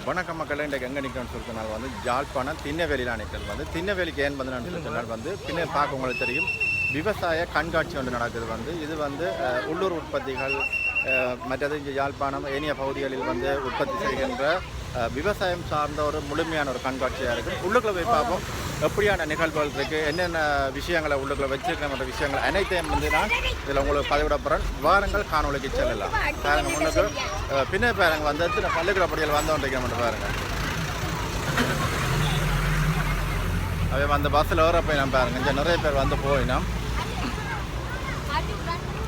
வணக்கம் மக்கள். இன்றைக்கு எங்கே நிற்கிறோன்னு சொல்லினால் வந்து யாழ்ப்பாணம் திண்ணவேலியில் நிற்கிறது. வந்து திண்ணவேலிக்கு ஏன் வந்து நான் சொன்னால் வந்து பின்னர் பார்க்க உங்களுக்கு தெரியும், விவசாய கண்காட்சி ஒன்று நடக்குது. வந்து இது வந்து உள்ளூர் உற்பத்திகள் மற்றது இங்கே யாழ்ப்பாணம் ஏனைய பகுதிகளில் வந்து உற்பத்தி செய்கின்ற விவசாயம் சார்ந்த ஒரு முழுமையான ஒரு கண்காட்சியாக இருக்குது. உள்ளுக்குள்ளே போய் பார்ப்போம் எப்படியான நிகழ்வுகள் இருக்குது, என்னென்ன விஷயங்களை உள்ளுக்குள்ளே வச்சிருக்கிற விஷயங்கள் அனைத்தையும் வந்து நான் இதில் உங்களுக்கு பதிவிட போகிறேன். வாரங்கள் காணொலிக்கு செல்லலாம். பாருங்கள், முன்னுக்கு பின்ன பாருங்க வந்து பள்ளிக்கூட படிகள் வந்தோன்றிருக்க மட்டும் பாருங்கள். அவை அந்த பஸ்ஸில் வர நான் பாருங்கள், இங்கே நிறைய பேர் வந்து போயினோம்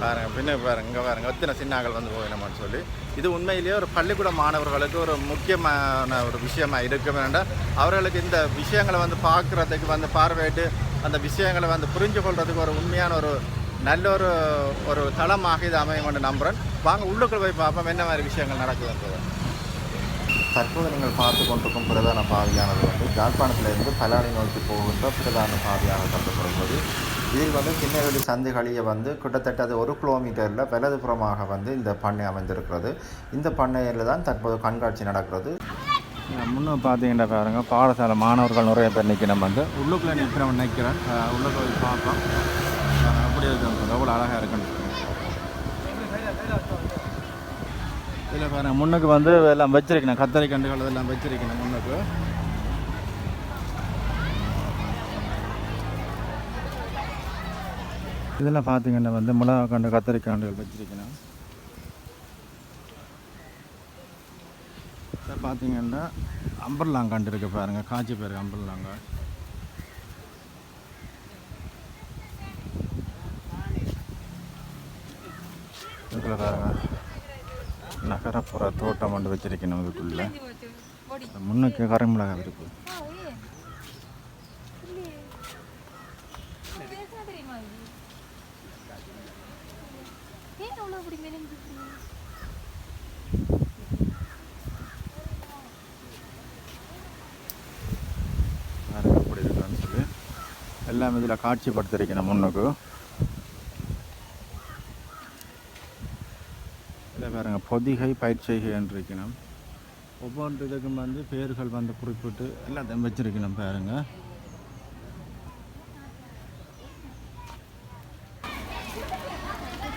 பாருங்கள். பின்ன பாருங்கள், இங்கே பாருங்கள் எத்தனை சின்னாக்கள் வந்து போயினோம்னு சொல்லி. இது உண்மையிலேயே ஒரு பள்ளிக்கூட மாணவர்களுக்கு ஒரு முக்கியமான ஒரு விஷயமாக இருக்க வேண்டாம். அவர்களுக்கு இந்த விஷயங்களை வந்து பார்க்குறதுக்கு வந்து பார்வையிட்டு அந்த விஷயங்களை வந்து புரிஞ்சு கொள்றதுக்கு ஒரு உண்மையான ஒரு நல்ல ஒரு தளமாக இது அமையும் என்று நம்புகிறேன். வாங்க உள்ளுக்குள் போய் பார்ப்போம் என்ன மாதிரி விஷயங்கள் நடக்குதுன்றது. தற்போது நீங்கள் பார்த்து கொண்டிருக்கும் பிரதான பாதையானது வந்து யாழ்ப்பாணத்திலிருந்து பலாலி நோக்கி போகின்ற பிரதான பாதையாக கருதப்படுகிறது. இதில் வந்து திண்ணவேலி சந்தைகளியை வந்து கிட்டத்தட்ட அது 1 கிலோமீட்டரில் வலதுபுறமாக வந்து இந்த பண்ணை அமைந்திருக்கிறது. இந்த பண்ணையில் தான் தற்போது கண்காட்சி நடக்கிறது. முன்னும் பார்த்தீங்கன்னா பாருங்க, பாடசாலை மாணவர்கள் நிறைய பேர் நிற்கணும். வந்து உள்ளுக்குள்ளே நிற்கிறவன் நிற்கிறேன். உள்ளுக்குள்ள பார்ப்போம் அப்படி இருக்கு, எவ்வளோ அழகாக இருக்குன்னு. இதில் பாருங்க முன்னுக்கு வந்து எல்லாம் வச்சிருக்கணும், கத்தரி கண்டுகள் எல்லாம் வச்சிருக்கணும் முன்னுக்கு. இதெல்லாம் பார்த்தீங்கன்னா வந்து மிளகா கண்டு கத்தரி கண்டுகள் வச்சிருக்கணும். பார்த்தீங்கன்னா அம்பர்லாங்காண்டு இருக்கு பாருங்க, காய்ச்சி பேருக்கு அம்பர்லாங்கா. இதில் பாருங்க நகரப்புற தோட்டம் கொண்டு வச்சிருக்கணும். இதுக்குள்ள முன்னுக்கு கரைமிளகா இருக்கு. அப்படி இருக்கான்னு சொல்லி எல்லாம் இதில் காட்சிப்படுத்திருக்கணும் முன்னுக்கு. இதில் பாருங்க பொதிகை பயிற்சிகை என்று இருக்கணும். ஒவ்வொன்று இதுக்கும் வந்து பேர்கள் வந்து குறிப்பிட்டு எல்லாத்தையும் வச்சிருக்கணும் பாருங்க.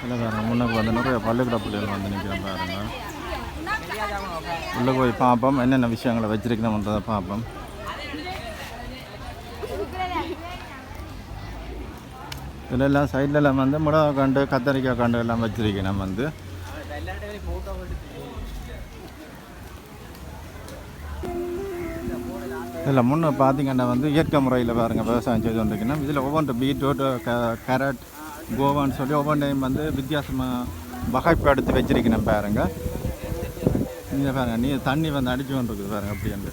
இல்லை பாருங்க முன்னுக்கு வந்து நிறைய பள்ளிக்கூட பிள்ளைகள் வந்து நிற்கிறோம் பாருங்க. உள்ளே போய் பார்ப்போம் என்னென்ன விஷயங்களை வச்சிருக்கணும்ன்றதை பார்ப்போம். இதில் எல்லாம் சைட்லலாம் வந்து மிளகா கண்டு கத்தரிக்காய் கண்டு எல்லாம் வச்சிருக்கணும். வந்து இதில் முன்னே பார்த்தீங்கன்னா வந்து இயற்கை முறையில் பாருங்கள் விவசாயம் செய்து கொண்டிருக்கணும். இதில் ஒவ்வொன்று பீட்ரூட் கேரட் கோவான்னு சொல்லி ஒவ்வொன்றையும் வந்து வித்தியாசமாக வகைப்படுத்தி வச்சிருக்கணும் பாருங்க. நீங்கள் பாருங்கள் தண்ணி வந்து அடிச்சு கொண்டு இருக்குது பாருங்கள் அப்படி என்று.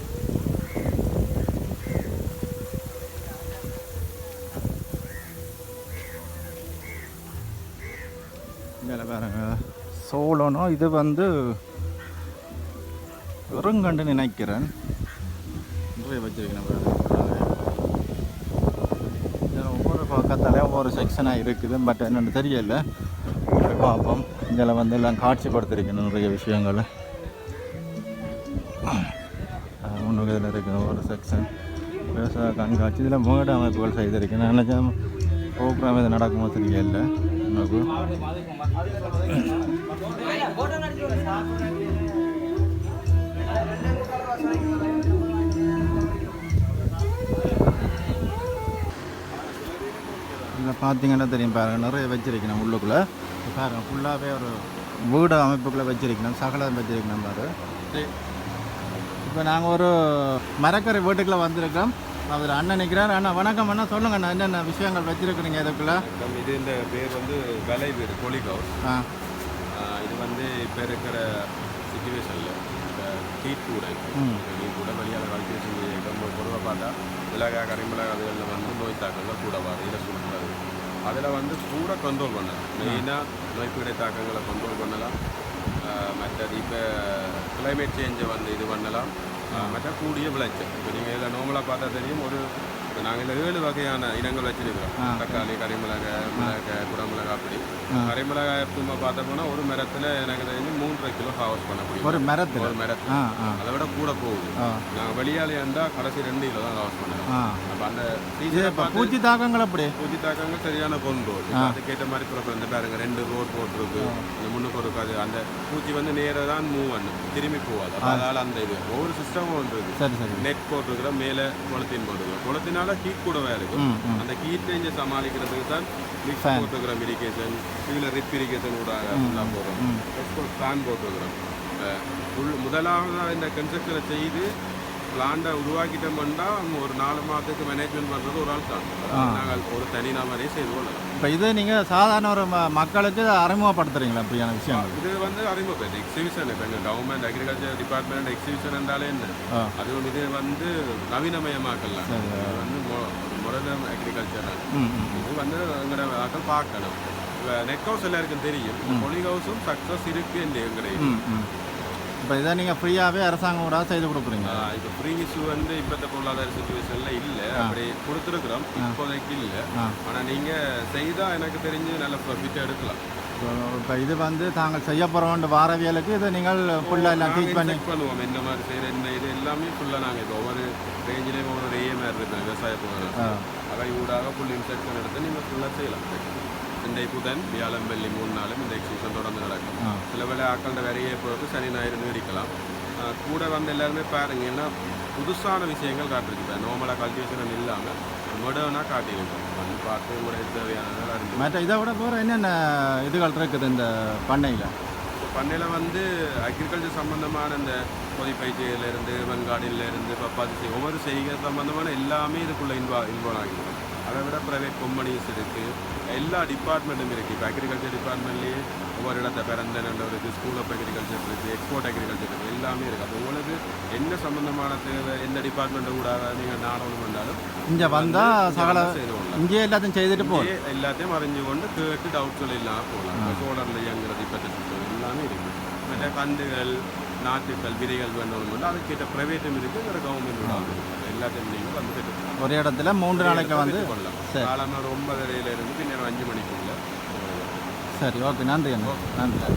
இதில் பாருங்க சோளனும் இது வந்து வெறுங்கண்டு நினைக்கிறேன் நிறைய வச்சிருக்கேன் பாருங்க. ஒவ்வொரு பக்கத்தாலே ஒவ்வொரு செக்ஷனாக இருக்குது, பட் என்னென்னு தெரியல. பார்ப்போம். இதில் வந்து எல்லாம் காட்சிப்படுத்திருக்கணும் நிறைய விஷயங்கள். முன்னுக்கு இதில் இருக்குது ஒவ்வொரு செக்ஷன் விவசாய கண்காட்சி. இதில் மேட அமைப்புகள் செய்திருக்கேன். நான் நினச்சேன் ப்ரோக்ராம் இது நடக்குமோ தெரியல. முன்னுக்கு இதில் பார்த்தீங்கன்னா தெரியும் பாருங்கள் நிறைய வச்சிருக்கணும் உள்ளுக்குள்ளே பாருங்கள். ஃபுல்லாகவே ஒரு வீடு அமைப்புக்குள்ளே வச்சிருக்கணும், சகலம் வச்சிருக்கணும் பாரு. இப்போ நாங்கள் ஒரு மரக்கரை வீட்டுக்குள்ளே வந்திருக்கோம். அதில் அண்ணன் நிற்கிறார். அண்ணா வணக்கம் அண்ணா, சொல்லுங்க அண்ணா என்னென்ன விஷயங்கள் வச்சிருக்கிறீங்க இதுக்குள்ளே? இது இந்த பேர் வந்து வேலை வீடு கோழிகவுஸ். இது வந்து இப்போ இருக்கிற சிச்சுவேஷனில் இந்த ஹீட் கூட வழியாக கல்டிவேஷன் ரொம்ப பொதுவாக பார்த்தா மிளகா கரிமிளகா அதுகளில் வந்து நோய் தாக்கங்கள் கூட வரும். இதை சொல்லக்கூடாது. அதில் வந்து கூட கண்ட்ரோல் பண்ணலாம். மெயினாக நோய்ப்பீடை தாக்கங்களை கண்ட்ரோல் பண்ணலாம். மற்றது இப்போ கிளைமேட் சேஞ்சை வந்து இது பண்ணலாம். மற்ற கூடிய விளைச்சல். இப்போ நீங்கள் இதில் நார்மலாக பார்த்தா தெரியும், ஒரு இப்போ நாங்கள் 7 வகையான இனங்கள் வச்சிருக்கிறோம். தக்காளி, கறிமிளகாய், மிளகாய், குடமிளகாய், அப்படி கறிமிளகாய் சும்மா பார்த்தோம்னா ஒரு மரத்தில் எனக்கு தெரிஞ்சு 3.5 கிலோ ஹார்வெஸ்ட் பண்ண முடியும். ஒரு மரத்தில் அதை விட கூட போகுது. நாங்கள் வெளியாலே இருந்தால் கடைசி 2 கிலோ தான் ஹார்வெஸ்ட் பண்ணுறோம். அப்போ அந்த பூச்சி தாக்கங்கள் சரியான கொண்டு அதுக்கேற்ற மாதிரி பிறப்பு இந்த பாருங்க 2 ரோட் போட்டிருக்கு, இந்த முன்னுக்கு இருக்காது. அந்த பூச்சி வந்து நேராக தான் மூவ் பண்ணும், திரும்பி போகாது. அதனால் அந்த இது ஒவ்வொரு சிஸ்டமும் வந்துருக்கு. நெட் போட்டிருக்கிறோம், மேலே குளத்தின் போட்டுருக்கிறோம். குளத்தினால ஹீட் கூடவே இருக்கும். அந்த ஹீட் ரேஞ்சை சமாளிக்கிறதுக்கு தான் மிக்ஸ் போட்டுருக்கிறோம். இரிகேஷன் இதில் ரிப் இரிகேஷன் கூட போடுறோம். ஃபேன் போட்டுருக்கிறோம். முதலாவது இந்த கன்ஸ்ட்ரக்ஷனை செய்து பிளான்டை உருவாக்கிட்டோம்னா ஒரு 4 மாதத்துக்கு மேனேஜ்மெண்ட் பண்ணுறது ஒரு ஆள் தான். நாங்கள் ஒரு தனி நாமரே செய்து கொள்ளலாம். இப்போ இது நீங்கள் சாதாரண ஒரு மக்களுக்கு அறிமுகப்படுத்துறீங்களா இப்படியான விஷயம்? இது வந்து அறிமுகம் எக்ஸிபிஷன். இப்போ எங்கள் கவர்மெண்ட் அக்ரிகல்ச்சர் டிபார்ட்மெண்ட் எக்ஸிபிஷன் என்றாலே என்ன, அது வந்து இது வந்து நவீனமயமாக்கலாம். இது வந்து மாடர்ன் அக்ரிகல்ச்சர். இது வந்து எங்களோட ஆக்கள் பார்க்கணும். இப்போ நெக் ஹவுஸ் எல்லாருக்கும் தெரியும், பொலி ஹவுஸும் சக்ஸஸ் இருக்குது என்று எங்களுடைய. இப்போ இதை நீங்கள் ஃப்ரீயாகவே அரசாங்கம் கூட செய்து கொடுக்குறீங்க? இப்போ ஃப்ரீ இஷ்யூ வந்து இப்போத்த பொருளாதார சுச்சுவேஷனில் இல்லை, அப்படி கொடுத்துருக்குறோம், இப்போதைக்கு இல்லை. ஆனால் நீங்கள் செய்தால் எனக்கு தெரிஞ்சு நல்ல ப்ராஃபிட்டாக எடுக்கலாம். இப்போ இது வந்து தாங்கள் செய்ய போகிறோம் வாரவியலுக்கு இதை நீங்கள் ஃபுல்லாக எல்லாம் டீச் பண்ணுவோம். இந்த மாதிரி செய்கிற இந்த இது எல்லாமே ஃபுல்லாக நாங்கள் இப்போ ஒவ்வொரு ரேஞ்சிலேயும் ஒவ்வொரு ஏஎம்ஆர் இருக்கோம். விவசாய போகிறோம் அவை ஊடாக ஃபுல் இன்ஸ்ட்ரக்ஷன் எடுத்து நீங்கள் ஃபுல்லாக செய்யலாம். இந்த புதன் வியாழன் வெள்ளி 3 நாளும் இந்த எக்ஸிபிஷன் தொடர்ந்து நடக்கும். சில வேலை ஆக்களோட வேறையே போகிறது சனி ஞாயிறு நீடிக்கலாம். கூட வந்து எல்லாருமே பாருங்க, ஏன்னா புதுசான விஷயங்கள் காட்டிருக்கு. நார்மலாக கல்டிவேஷன் இல்லாமல் மாடர்னாக காட்டியிருக்கோம். வந்து பார்த்து உங்களோட தேவையான அறிஞ்சு மற்ற இதை விட போகிற என்னென்ன இதுகள் இருக்குது இந்த பண்ணையில்? பண்ணையில் வந்து அக்ரிகல்ச்சர் சம்மந்தமான இந்த பொதிப்பயிற்சியிலேருந்து வெங்காடியிலேருந்து பப்பாசி ஒவ்வொரு செய்கை சம்மந்தமான எல்லாமே இதுக்குள்ளே இன்வால்வ் ஆகிடும். அதை விட ப்ரைவேட் கம்பெனிஸ் இருக்குது, எல்லா டிபார்ட்மெண்ட்டும் இருக்குது. இப்போ அக்ரிகல்ச்சர் டிபார்ட்மெண்ட்லேயே ஒவ்வொரு இடத்த பிறந்தன்ற இருக்குது, ஸ்கூல் ஆஃப் அக்ரிகல்ச்சர் இருக்குது, எக்ஸ்போர்ட் அக்ரிகல்ச்சர் இருக்குது, எல்லாமே இருக்குது. அப்போ உங்களுக்கு என்ன சம்மந்தமான தேவை, எந்த டிபார்ட்மெண்ட்டை கூட நீங்கள் நாடகம் பண்ணாலும் இங்கே வந்தால் சகல இங்கே எல்லாத்தையும் செய்துட்டு போகும். எல்லாத்தையும் அறிஞ்சு கொண்டு கேட்டு டவுட்கள் இல்லாமல் போகலாம். இப்போ சோழரில் இயங்குறது இப்போ எல்லாமே இருக்குது. மற்ற கண்டுகள், நாட்டுக்கள், விதைகள் வேணும், அதுக்கேற்ற ப்ரைவேட்டும் இருக்குது, வேறு கவர்மெண்ட் இருக்குது. எல்லாத்தையும் நீங்கள் வந்து ஒரு இடத்துல 3 நாளைக்கு வந்து கொள்ளலாம். காலமாக ஒரு 9:30 பின்னர் 5 மணிக்குள்ள. சரி, ஓகே, நன்றி அண்ணா. நன்றி.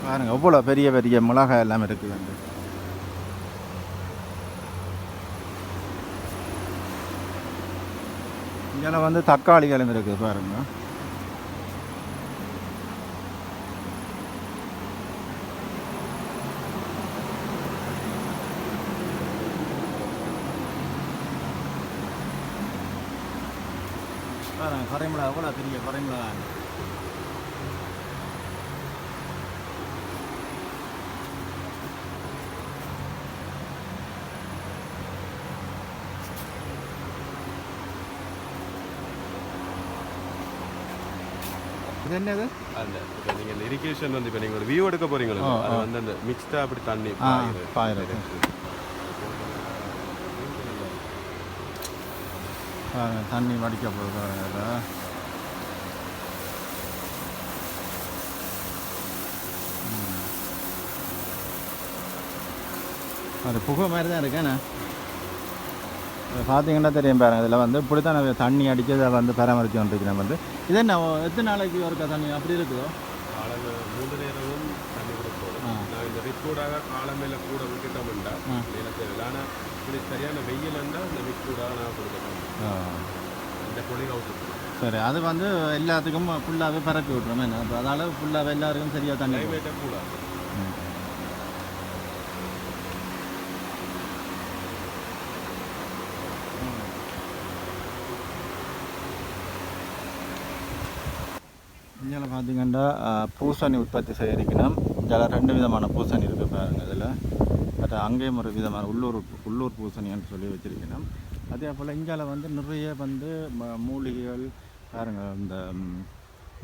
பாருங்க எவ்வளோ பெரிய பெரிய மிளகாய் எல்லாம் இருக்குது. இங்கே வந்து தக்காளிகளும் இருக்குது பாருங்க. பாருங்க கரைமிளகா கூட பெரிய கரைமிளகா. இது என்னது? அந்த இப்போ நீங்கள் இரிகேஷன் வந்து இப்போ நீங்கள் ஒரு வியூ எடுக்க போகிறீங்களோ, அது வந்து அந்த மிக்ஸ்டாக அப்படி தண்ணி பாயிரம் தண்ணி வடிக்க போகுது. அது புகை மாதிரி தான் இருக்கேண்ணே. பார்த்தீங்கன்னா தெரியும் பாருங்க. இதில் வந்து இப்படி தான் நான் தண்ணி அடித்து அதை வந்து பராமரித்து கொண்டிருக்கிறேன். வந்து இது என்ன எத்தனை நாளைக்கு ஒருக்கா தண்ணி அப்படி இருக்குதோ? 3 நேரமும் தண்ணி கொடுப்போம். நான் இந்த ரிப்போர்டாக காலமையில் கூட விட்டுட்டோம்டா எனக்கு தெரியல. ஆனால் இப்படி சரியான வெயில் இருந்தால் இந்த ரிப்போர்டாக நான் கொடுக்கணும். இந்த பொலி ஹவுஸ் சரி, அது வந்து எல்லாத்துக்கும் ஃபுல்லாகவே பரப்பி விட்றோம். என்ன இப்போ அதால் ஃபுல்லாகவே எல்லாருக்கும் சரியாக தண்ணி கிளைமேட்டை கூட. இதில் பார்த்தீங்கன்னா பூசணி உற்பத்தி செய்யணும். இதில் 2 விதமான பூசணி இருக்குது பாருங்கள். இதில் பட் அங்கேயும் ஒரு விதமான உள்ளூர் பூசணின்னு சொல்லி வச்சுருக்கணும். அதே போல் இந்தியாவில் வந்து நிறைய வந்து மூலிகைகள் பாருங்கள். இந்த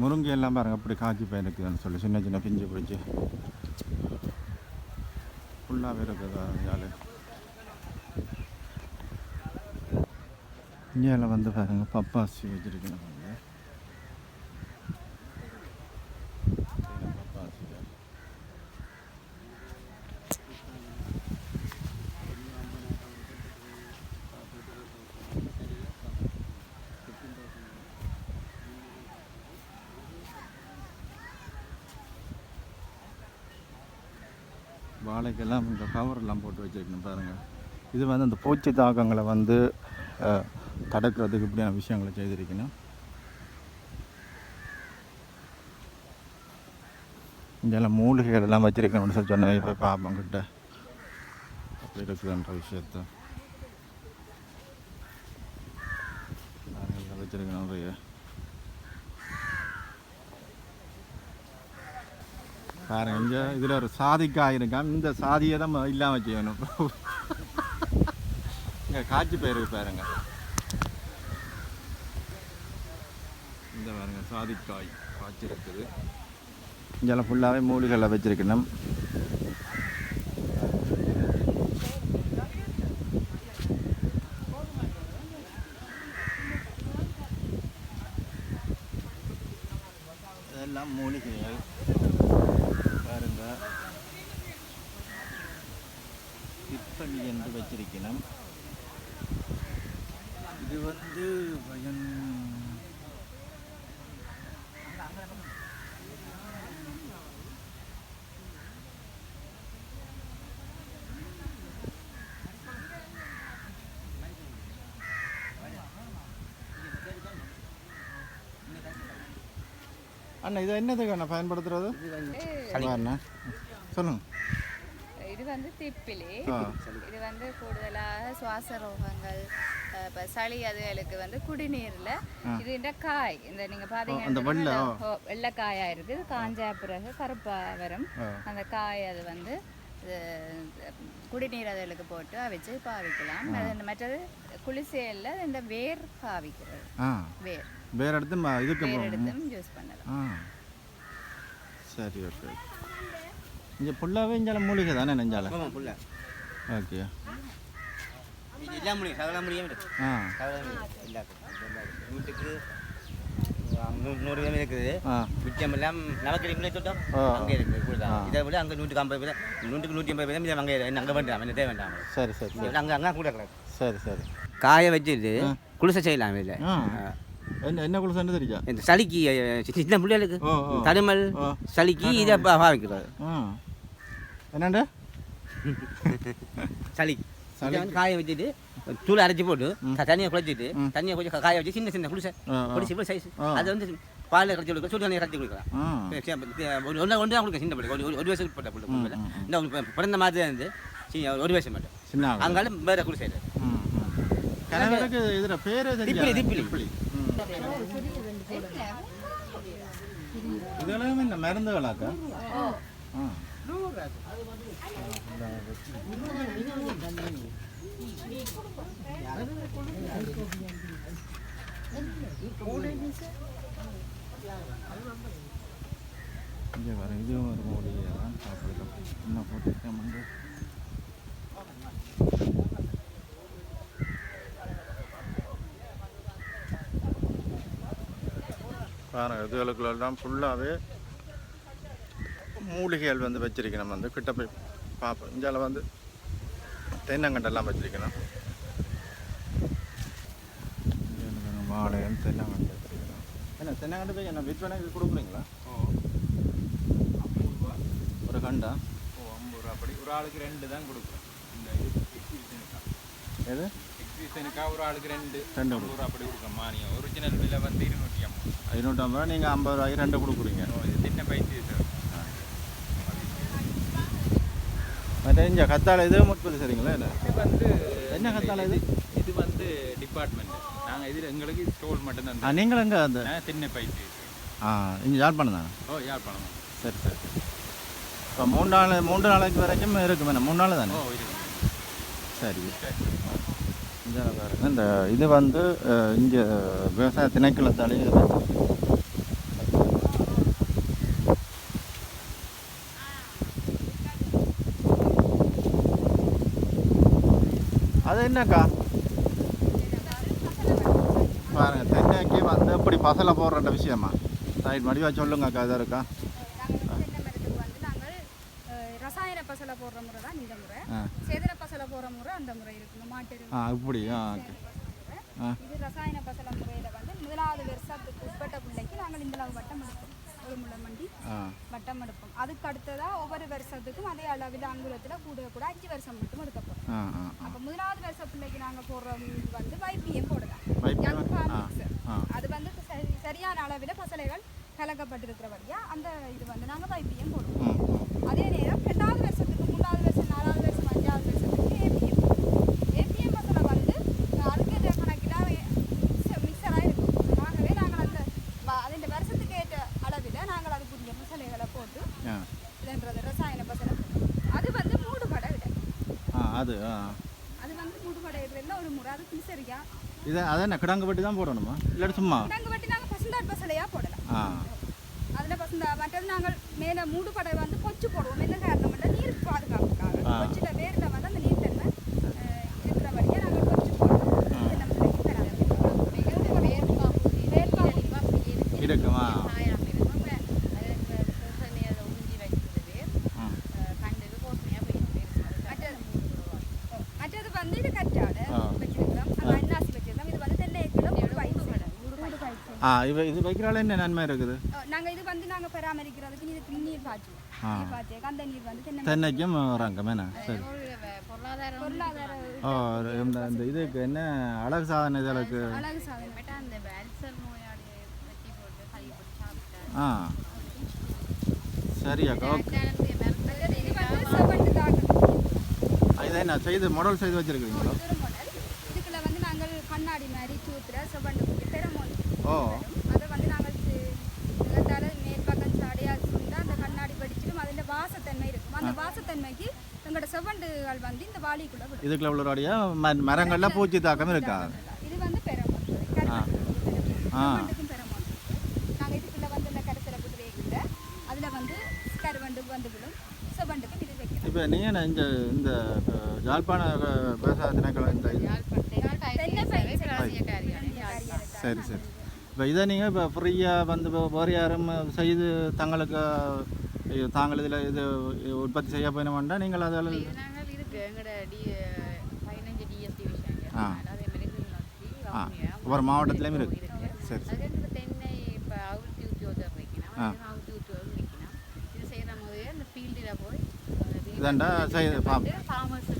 முருங்கையெல்லாம் பாருங்கள் அப்படி காய்ச்சி போயிருக்குதுன்னு சொல்லி சின்ன சின்ன பிஞ்சு பிடிச்சி ஃபுல்லாகவே இருக்குது இந்தியாவில். இந்தியாவில் வந்து பாருங்கள் பப்பாசி வச்சுருக்கணும் பாருங்க. பப்பாசிகள் வாழைக்கெல்லாம் இந்த கவரெல்லாம் போட்டு வச்சுருக்கணும் பாருங்கள். இது வந்து அந்த பூச்சி தாக்கங்களை வந்து தடுக்கிறதுக்கு இப்படியான விஷயங்களை செய்திருக்கணும். இங்கெல்லாம் மூலிகைகள் எல்லாம் வச்சுருக்கணும்னு சொல்லி சொன்னேன். இப்போ பார்ப்போம் கிட்ட அப்படி இருக்குதுன்ற விஷயத்த வச்சுருக்கணும் நிறைய. பாருங்க இங்கே இதில் ஒரு சாதிக்காய் இருக்கான். இந்த சாதியை தான் இல்லாமல் செய்யணும். இங்கே காய்ச்சி பயிருக்கு பாருங்க. இந்த பாருங்க சாதிக்காய் காய்ச்சி இருக்குது. இங்கெல்லாம் ஃபுல்லாகவே மூலிகளை வச்சிருக்கணும். இதெல்லாம் மூலிகைகள் பாருங்க. திப்பள்ளி என்று வச்சிருக்கணும். இது வந்து பயன் அண்ணா இது என்னதுக்கு அண்ணா பயன்படுத்துறது? சொல்லுங்க. இது வந்து திப்பிலி. இது வந்து கூடுதலாக சுவாச ரோகங்கள், இப்போ சளி அதுகளுக்கு வந்து குடிநீரில் இது இந்த காய் இந்த நீங்கள் பார்த்தீங்கன்னா வெள்ளைக்காயாக இருக்குது. காஞ்சா பிறகு கருப்பாக வரும் அந்த காய். அது வந்து குடிநீர் அதுகளுக்கு போட்டு அவிச்சு பாவிக்கலாம். மற்றது குளிசையில் இந்த வேர் பாவிக்கிறது. வேறு எடுத்து இதுக்கு யூஸ் பண்ணலாம். சரி ஓகே. இங்கே ஃபுல்லாகவே இங்கே மூலிகை தானே நெஞ்சால? ஓகே. எல்லாம் முடியும் சகல முடியும். வீட்டுக்கு 100 பேர் இருக்குது. மிச்சம் எல்லாம் நவக்கிழமை தொட்டோம் அங்கே இருக்குது. இதை விட அங்கே 150 பேர் 150 பேர் அங்கே அங்கே வேண்டாம் என்ன தேவை வேண்டாம். சரி சரி அங்கே அங்கே கூட கிடக்கு. சரி சரி. காய வச்சுட்டு குளிசை செய்யலாம். இல்லை என்ன குளிசை தெரியா? இந்த சளிக்கு சின்ன பிள்ளைகளுக்கு தடுமல் சளிக்கு இதை பாவிக்கிறது. என்னண்டா சளி காய வச்சுட்டு தூளை அரைச்சி போட்டு தண்ணியை குளிச்சுட்டு தண்ணியை கொஞ்சம் காய வச்சு சின்ன சின்ன குளிசை குளிச்சு சைஸ் அதை வந்து பாலில் கரைச்சி கொடுக்கலாம். சுடு தண்ணியை கரைச்சி கொடுக்கலாம். ஒன்று தான் கொடுக்க சின்ன பிள்ளை ஒரு வயசு போட்ட பிள்ளை இந்த பிறந்த மாதிரி தான் இருந்து ஒரு வயசு மட்டும் சின்ன அங்காலும் வேறு குளிசை கணவருக்கு இதில் பேர் திப்பிலி. இதெல்லாம் இந்த மருந்துகளாக்கா? இங்கே வர இதுவும் ஒரு மூலிகை தான் சாப்பிடுறோம். என்ன போட்டுருக்கேன் வந்து பாருங்கள். இதுகளுக்குள்ளெல்லாம் ஃபுல்லாகவே மூலிகைகள் வந்து வச்சிருக்கணும். வந்து கிட்ட போய் பார்ப்போம். இந்தியாவில் வந்து தென்னங்கண்டெல்லாம் வச்சிருக்கணும். வாழைகள் தென்னங்கண்டு வச்சிருக்கணும். என்ன தென்னங்கண்டு போய் என்ன விற்பனைக்கு கொடுக்குறீங்களா? ஒரு கண்டா 50 ரூபா அப்படி. ஒரு ஆளுக்கு 2 தான் கொடுக்குறோம். இந்த எது எக்ஸிபிஷனுக்காக ஒரு ஆளுக்கு 2 ரூபா அப்படி கொடுக்குறோம். மானியம் ஒரிஜினல் விலை வந்து 250 ரூபா. நீங்கள் 50 ரூபாய்க்கு 2 கொடுக்குறீங்க. இது சின்ன பைத்து மற்ற இங்கே கத்தாழை இது மட்டும் சரிங்களா? இல்லை இது வந்து என்ன கத்தாழை இது? இது வந்து டிபார்ட்மெண்ட். நாங்கள் இதில் எங்களுக்கு ஸ்டோல் மட்டும் தான். நீங்கள் எங்கே அந்த சின்ன பைத்து? இங்கே யாழ்ப்பாணம் தானே? யாழ்ப்பாணம். சரி சரி. இப்போ 3 நாளைக்கு வரைக்கும் இருக்கும். என்ன 3 நாள் தானே? இருக்கு. சரி. இந்த இது வந்து இங்கே விவசாய திணைக்களத்தாலே அது என்னக்கா? பாருங்கள் தென்னைக்கு வந்து எப்படி பசலை போடுற விஷயமா ரைட் வடிவா சொல்லுங்க அக்கா இதாக இருக்கா தென்னை மரத்துக்கு வந்து நாங்கள் ரசாயன பசலை போடுற முறை தான் இந்த முறை சேதன பசலை போடுற முறை அந்த முறை இருக்குங்க மாட்டு இப்படி ஓகே இது ரசாயன பசலை முறையில் வந்து முதலாவது வருஷத்துக்கு உட்பட்ட பிள்ளைக்கு நாங்கள் இந்த அளவு வட்டம் எடுப்போம் ஒரு முளை மண்டி வட்டம் எடுப்போம் அதுக்கு அடுத்ததாக ஒவ்வொரு வருஷத்துக்கும் அதே அளவில் அங்குலத்தில் கூட 5 வருஷம் மட்டும் எடுக்கப்போம் அப்போ முதலாவது வருஷ பிள்ளைக்கு நாங்கள் போடுற வந்து வைப்பியம் போடலாம் அது வந்து சரியான அளவில் பசலைகள் கலக்கப்பட்டிருக்கிறபடியா அந்த இது வந்து நாங்கள் வைப்பியம் போடுவோம் அதே நேரம் 2வது வருஷத்துக்கு 3வது வருஷம் 4வது வருஷம் 5வது வருஷத்துக்கு ஏபிஎம் பசலை வந்து அதுக்கு கணக்கில் மிக்சராக இருக்கும் ஆகவே நாங்கள் அந்த வருஷத்துக்கு ஏற்ற அளவில் நாங்கள் அதுக்குரிய பசலைகளை போட்டு இதுன்றது ரசாயன பசலை அது வந்து மூடுபட விட அது வந்து மூடுபட இதில் ஒரு முறை அது சரியா இதை அதை கிடங்கு வட்டி தான் போடணுமா இல்லாட்டி சும்மா கிடங்கு வட்டி நாங்கள் பசுந்தாட் பசலையாக போடலாம் அதில் மற்றது நாங்கள் மேலே மூடுபடை வந்து கொச்சு போடுவோம் என்ன காரணம் நீர் பாதுகாப்புக்காக கொச்சில வேரில் வந்து அந்த நீர் தன்மை இருக்கிறபடியாக நாங்கள் கொச்சு போடுவோம் இருக்குமா மற்றது வந்து இது கற்றாடு வச்சிருக்கிறோம் அந்த அன்னாசி வச்சிருக்கோம் இது வந்து தென்னைக்குள்ள இது வைக்கிறால என்ன நன்மை இருக்குது நாங்கள் இது வந்து நாங்கள் பராமரிக்கிறதுக்கு இதுக்கு நீர் பாய்ச்சுவோம் நீர் பாய்ச்சி அந்த நீர் வந்து தென்னைக்கும் வராங்கமேண்ணா சரி பொருளாதார இந்த இதுக்கு என்ன அழகு சாதனை இதற்கு அழகு சாதனை அந்த அல்சர் நோயாளியை வெட்டி போட்டு கை போட்டு சாப்பிட்டாங்க சரி அக்கா ஓகே இது வந்து செவண்டு தாக்கு இதை என்ன செய்து மாடல் செய்து வச்சுருக்கீங்களா இதுக்குள்ள வந்து நாங்கள் கண்ணாடி மாதிரி சூத்துல செவண்டு குட்டி பெருமோல் அதை வந்து நாங்கள் நிலத்தால மேல் பக்கம் சாடியாக சுண்டா அந்த கண்ணாடி படிச்சிடும் அதில் வாசத்தன்மை இருக்கும் அந்த வாசத்தன்மைக்கு எங்களோட செவண்டுகள் வந்து இந்த வாளிக்குள்ள விடும் இதுக்குள்ள உள்ளபடியா மரங்கள்ல பூச்சி தாக்கம் இருக்கா இது வந்து பெருமோல் செவண்டுக்கும் பெருமோல் நாங்கள் இதுக்குள்ள வந்து இந்த கருத்தில் புது வைக்கல அதில் வந்து கருவண்டு வந்து விடும் செவண்டுக்கும் இது வைக்கிறோம் இப்போ நீங்கள் இந்த யாழ்ப்பாண விவசாய திணைக்களம் இந்த சரி சரி இப்போ இதை நீங்கள் இப்போ ஃப்ரீயாக வந்து வேறு யாரும் செய்து தங்களுக்கு தாங்கள் இதில் இது உற்பத்தி செய்ய போயினோம்னா நீங்கள் அதில் நாங்கள் இருக்கு எங்களோட 15 டிஎஸ்டி விஷயம் அதே மாதிரி ஒவ்வொரு மாவட்டத்துலேயும் இருக்குது சரி சரி அது தென்னை இப்போ அவுத்தி ஊற்றி வைக்கணும் அவுத்தி ஊற்றி வைக்கணும் இது செய்கிற போது அந்த ஃபீல்டில் போய் இதாண்டா செய்து ஃபார்மர்ஸ்